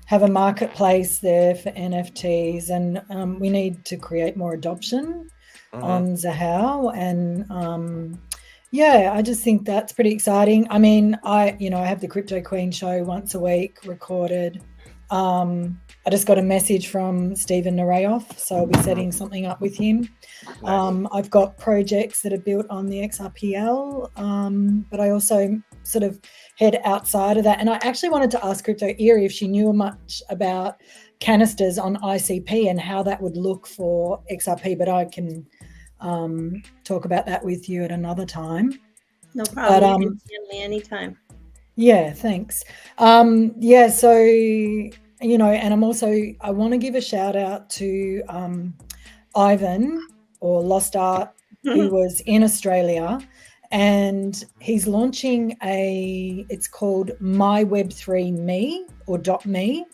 have a marketplace there for NFTs, and we need to create more adoption on Zahao. And I just think that's pretty exciting. I mean, I have the Crypto Queen show once a week recorded. I just got a message from Stephen Narayoff, so I'll be setting something up with him. Nice. I've got projects that are built on the XRPL, but I also sort of head outside of that. And I actually wanted to ask Crypto Eerie if she knew much about canisters on ICP and how that would look for XRP, but I can talk about that with you at another time. No problem. You can send me anytime. Yeah, thanks. And I want to give a shout out to Ivan or Lost Art, who was in Australia, and he's launching it's called My Web3 Me or .me,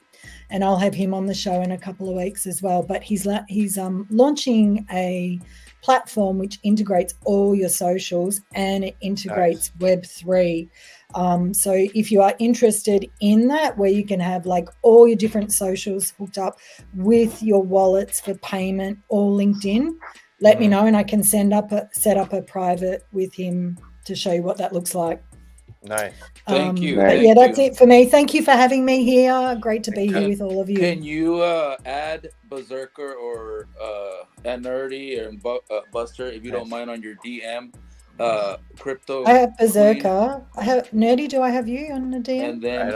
and I'll have him on the show in a couple of weeks as well. But he's launching a platform which integrates all your socials, and it integrates Web3. So if you are interested in that, where you can have like all your different socials hooked up with your wallets for payment, all linked in, let me know, and I can set up a private with him to show you what that looks like. Nice. Thank you. But yeah, that's it for me. Thank you for having me here. Great to be here with all of you. Can you add Berserker or and Nerdy and Buster, if you don't mind, on your DM? Crypto. I have Berserker. I have Nerdy. Do I have you on the DM? And then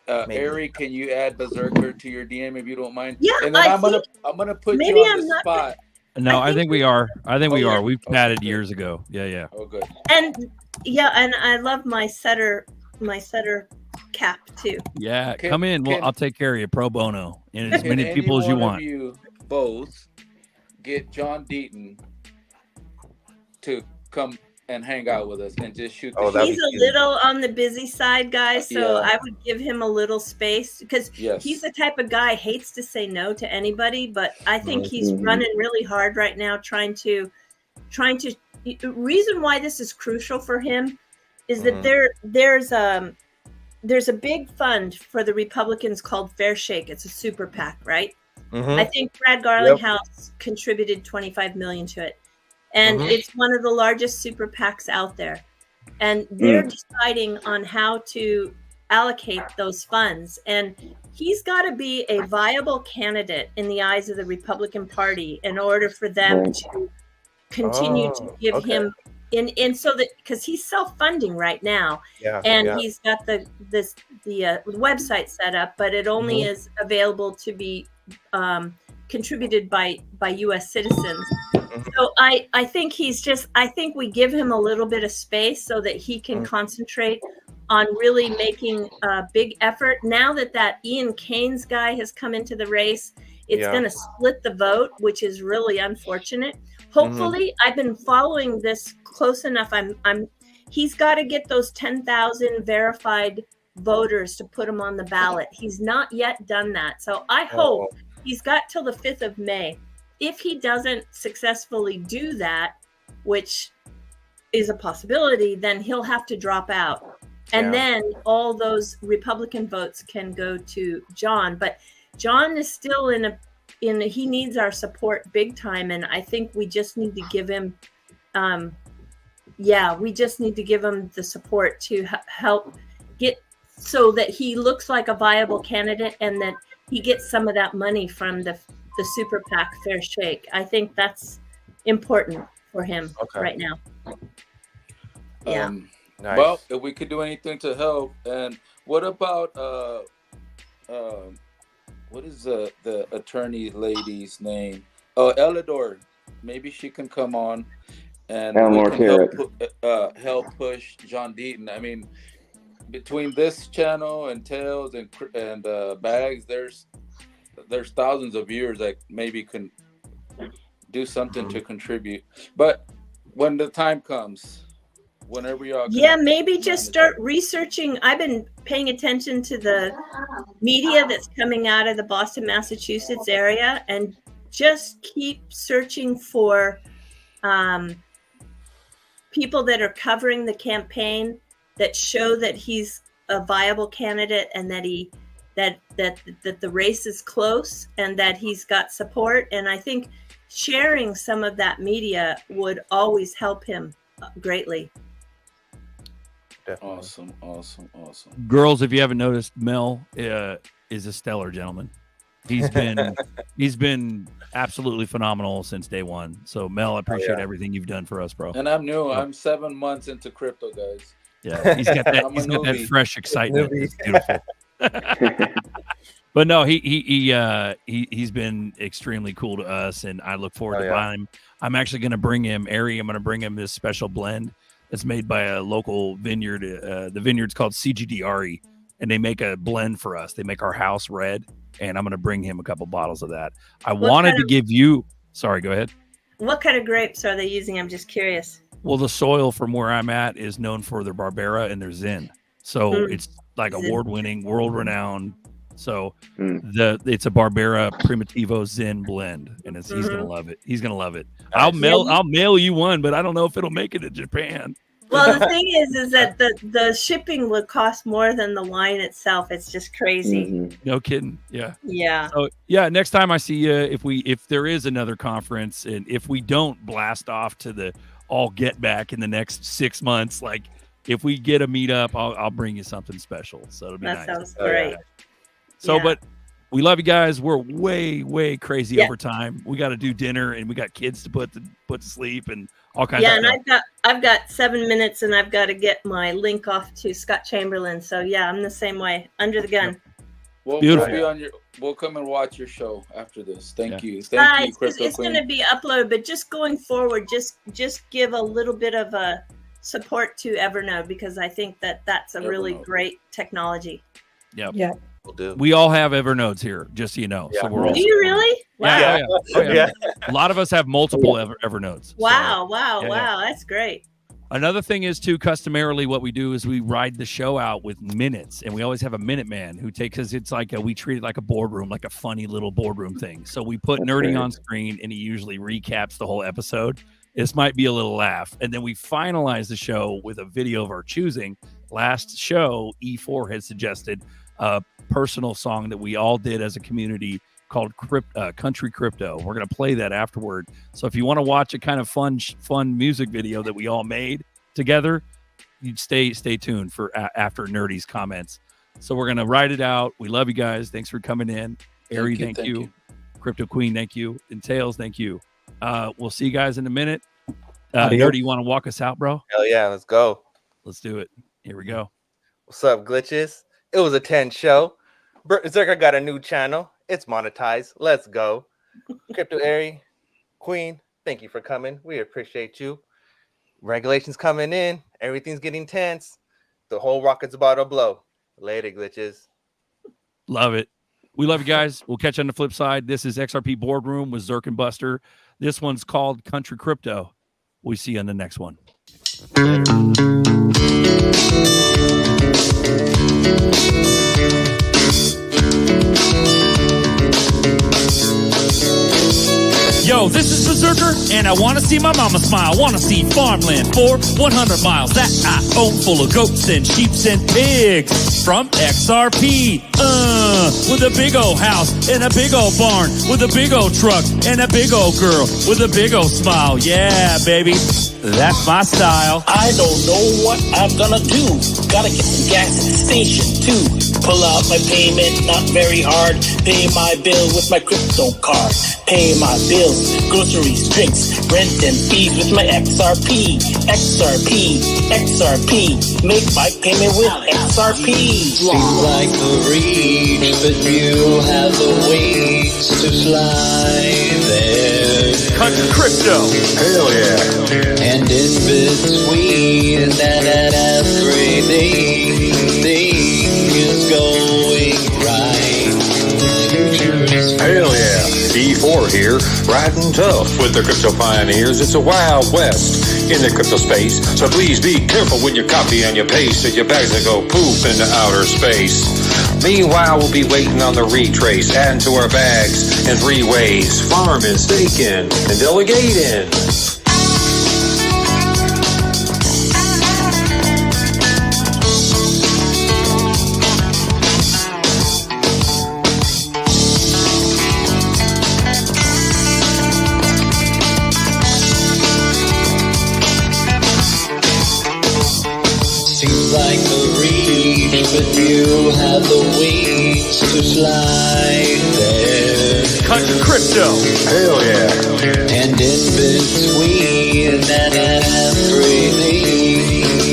Ari, can you add Berserker to your DM if you don't mind? Yeah, and then I'm gonna put you on the spot. No, I think we are. I think we are. We've chatted years ago. Yeah. Oh, good. And I love my setter cap too. Yeah, come in. Well, I'll take care of you pro bono and as many people as you want. You both get John Deaton to come and hang out with us and just shoot. He's a little on the busy side, guys, so I would give him a little space because he's the type of guy hates to say no to anybody, but I think he's running really hard right now trying to reason why this is crucial for him is that there's a big fund for the Republicans called Fair Shake. It's a super PAC, right? I think Brad Garlinghouse contributed $25 million to it. And it's one of the largest super PACs out there. And they're deciding on how to allocate those funds. And he's got to be a viable candidate in the eyes of the Republican Party in order for them to continue to give him and so that because he's self-funding right now. He's got the website set up, but it only is available to be contributed by U.S. citizens. So I think I think we give him a little bit of space so that he can concentrate on really making a big effort. Now that Ian Keynes guy has come into the race, it's going to split the vote, which is really unfortunate. Hopefully, I've been following this close enough. He's got to get those 10,000 verified voters to put him on the ballot. He's not yet done that. So I hope he's got till the 5th of May. If he doesn't successfully do that, which is a possibility, then he'll have to drop out. And then all those Republican votes can go to John. But John is still he needs our support big time. And I think we just need to give him, we just need to give him the support to help get so that he looks like a viable candidate and that he gets some of that money from the super PAC Fair Shake. I think that's important for him right now. Nice. Well, if we could do anything to help, and what about what is the attorney lady's name? Oh, Elidor. Maybe she can come on and help push John Deaton. I mean, between this channel and Tails and Bags, there's thousands of viewers that maybe can do something to contribute. But when the time comes, whenever y'all maybe just start researching. I've been paying attention to the media that's coming out of the Boston, Massachusetts area, and just keep searching for people that are covering the campaign that show that he's a viable candidate and that that the race is close and that he's got support. And I think sharing some of that media would always help him greatly. Awesome. Girls, if you haven't noticed, Mel is a stellar gentleman. He's been absolutely phenomenal since day one. So Mel, I appreciate everything you've done for us, bro. And I'm new. I'm 7 months into crypto, guys. Yeah, he's got that fresh excitement. It's beautiful. But no, he's been extremely cool to us, and I look forward to buying him. I'm actually going to bring him, Ari. I'm going to bring him this special blend that's made by a local vineyard. The vineyard's called CGDRE, and they make a blend for us. They make our house red, and I'm going to bring him a couple bottles of that. I wanted to give you. Sorry, go ahead. What kind of grapes are they using? I'm just curious. Well, the soil from where I'm at is known for their Barbera and their Zin. So it's like award-winning, world-renowned. So it's a Barbera Primitivo Zin blend, and he's gonna love it. He's gonna love it. I'll mail you one, but I don't know if it'll make it to Japan. Well, the thing is that the shipping would cost more than the wine itself. It's just crazy. No kidding. Yeah. Yeah. So next time I see you, if there is another conference, and if we don't blast off to the all get back in the next 6 months. Like if we get a meetup, I'll bring you something special. So it'll be nice. That sounds great. So, Yeah. but we love you guys. We're way crazy over time. We got to do dinner and we got kids to put to sleep and all kinds of Yeah, stuff. and I've got 7 minutes, and I've got to get my link off to Scott Chamberlain. So yeah, I'm the same way, under the gun. We'll Beautiful. We'll come and watch your show after this. Thank you, thank you, Crypto It's Queen. going to be uploaded, but just going forward, just give a little bit of a support to Evernote, because I think that's a really great technology. Yep. Yeah. We all have Evernotes here, just so you know. So we're all Do you really? Wow. Yeah. A lot of us have multiple Evernotes. Wow, Yeah. that's great. Another thing is too, customarily what we do is we ride the show out with minutes, and we always have a minute man who takes us. It's like we treat it like a boardroom, like a funny little boardroom thing. So we put Nerdy on screen, and he usually recaps the whole episode. This might be a little laugh, and then we finalize the show with a video of our choosing. Last show, E4 had suggested a personal song that we all did as a community called Country Crypto. We're going to play that afterward. So if you want to watch a kind of fun music video that we all made together, you'd stay tuned for after Nerdy's comments. So we're going to write it out. We love you guys. Thanks for coming in. Ari, thank you. Crypto Queen, thank you. And Tails, thank you. We'll see you guys in a minute. Nerdy, you want to walk us out, bro? Hell yeah, let's go. Let's do it. Here we go. What's up, glitches? It was a 10 show. ZRK got a new channel. It's monetized. Let's go. Crypto Ari, Queen, thank you for coming. We appreciate you. Regulations coming in. Everything's getting tense. The whole rocket's about to blow. Later, glitches. Love it. We love you guys. We'll catch you on the flip side. This is XRP Boardroom with ZRK Buster. This one's called Country Crypto. We'll see you on the next one. Yo, this is Berserker, and I want to see my mama smile. Want to see farmland for 100 miles that I own, full of goats and sheeps and pigs. From XRP, with a big old house and a big old barn, with a big old truck and a big old girl with a big old smile. Yeah, baby, that's my style. I don't know what I'm gonna do. Gotta get some gas at the station too. Pull out my payment, not very hard. Pay my bill with my crypto card. Pay my bills, groceries, drinks, rent and fees with my XRP. XRP. Make my payment with XRP. Seems like the reach, but you have the wings to fly there. Country Crypto. Hell yeah. And in between that everything is going right. The future is Hell yeah. E4 here, riding tough with the crypto pioneers. It's a wild west in the crypto space, so please be careful when you copy and you paste, or your bags will go poof into outer space. Meanwhile, we'll be waiting on the retrace, adding to our bags in 3 ways: farming, staking, and delegating. Seems like the reach, but you have the wings to fly there. Country Crypto. Hell yeah. And in between that everything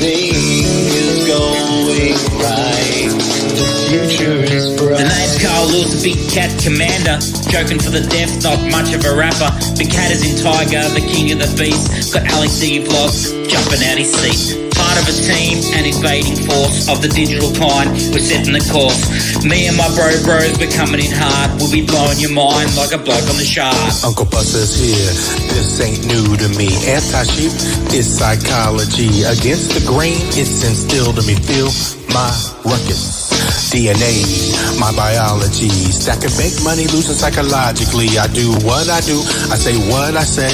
is going right. The future is bright. The name's Carl Lewis, Big Cat Commander. Joking for the deaf, not much of a rapper. Big Cat is in Tiger, the king of the beast. Got Alex D vlogs jumping out his seat. Part of a team, an invading force of the digital kind. We're setting the course. Me and my bros, we're coming in hard. We'll be blowing your mind like a bloke on the shard. Uncle Buster's here. This ain't new to me. Anti-sheep is psychology. Against the grain, it's instilled in me. Feel my ruckus. DNA, my biology. Stacking bank money, losing psychologically. I do what I do, I say what I say.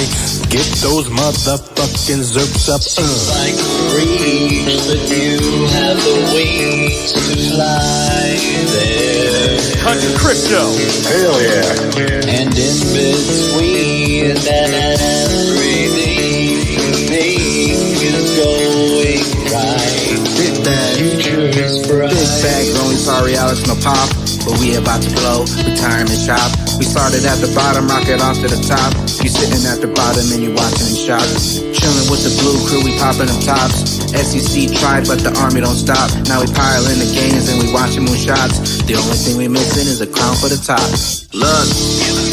Get those motherfucking zerps up. Seems like the reach, but you have the wings to fly there. Country Crypto. Hell yeah. And in between that everything buzz, no pop, but we about to blow. Retirement shop. We started at the bottom, rocket off to the top. You sitting at the bottom and you watching in shock. Chilling with the blue crew, we popping them tops. SEC tried, but the army don't stop. Now we piling the games and we watching moonshots. The only thing we missing is a crown for the top. Look,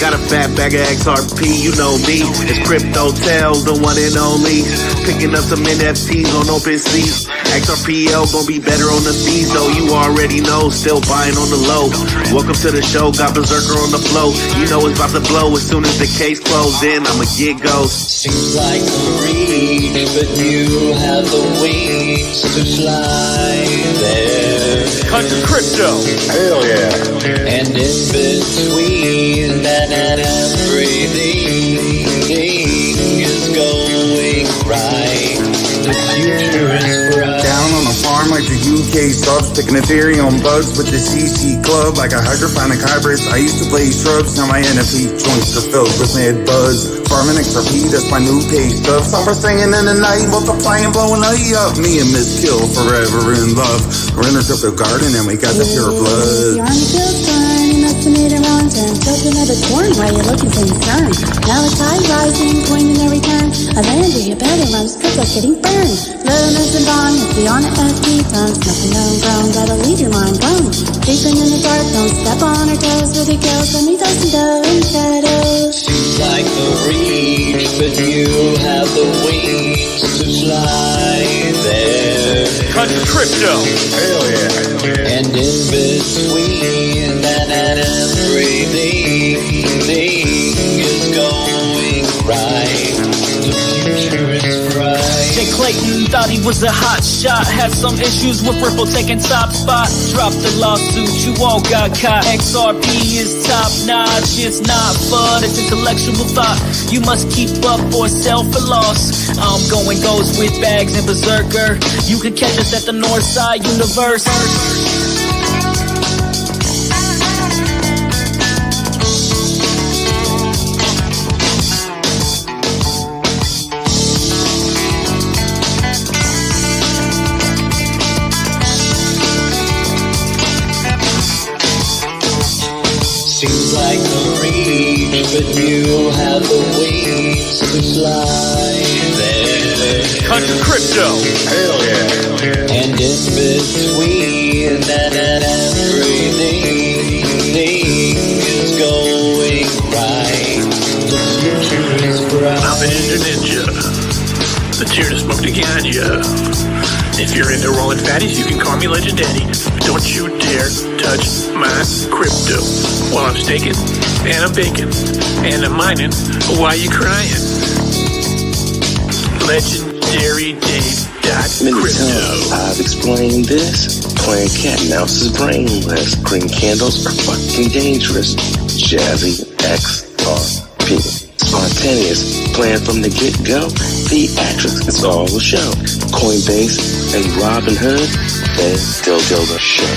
got a fat bag of XRP, you know me. It's Crypto Tales, the one and only. Picking up some NFTs on OpenSea. XRPL gon' be better on the fees, though. You already know, still buying on the low. Welcome to the show, got Berserker on the flow. You know it's about to blow as soon as the case closed in. I'ma get ghost. Seems like a reach, but you have the wings to fly there. Country crypto. Hell yeah. And in between that and everything is going right. The future is bright. Down on the farm like the UK subs, picking Ethereum bugs with the CC club like a hydroponic hybrid. I used to play shrubs, now my NFT joints are filled with mad buzz. Farming XRP, that's my new page stuff. Summer singing in the night, multiplying, blowing up. Me and Miss Kill forever in love. We're in a crypto garden and we got the pure blood. Your army feels fun, you must have made a wrong turn. Children of the corn while you're looking for the sun. Now the tide rising, pointing every turn. A land where you better run, cause it's getting burned. Learners and bond, if the on it FT tons. Nothing homegrown, that'll leave your mind blown. Creeping in the dark, don't step on our toes. With your kills, and he doesn't go in shadows. Seems like the reach, but you have the wings to fly there. Country crypto. Hell yeah. And in between that and everything is going right. The future is bright. Jay Clayton thought he was a hot shot. Had some issues with Ripple taking top spot. Dropped the lawsuit, you all got caught. XRP is top notch. It's not fun, it's intellectual thought. You must keep up or sell for loss. I'm going ghost with bags and Berserker. You can catch us at the Northside Universe. Seems like a reach, but you have the wings to fly there. Country crypto. Hell yeah. And in between that and everything is going right. The future is bright. I'm an Ninja. The tear to smoke the ganja. If you're into rolling fatties, you can call me Legend Daddy. Don't you dare touch my crypto while I'm staking and I'm baking and I'm mining. Why you crying? LegendaryDave.crypto. Many times I've explained this. Playing cat and mouse is brainless. Green candles are fucking dangerous. Jazzy XRP. Spontaneous, planned from the get-go. Theatrics, it's all a show. Coinbase and Robinhood, they still build a show.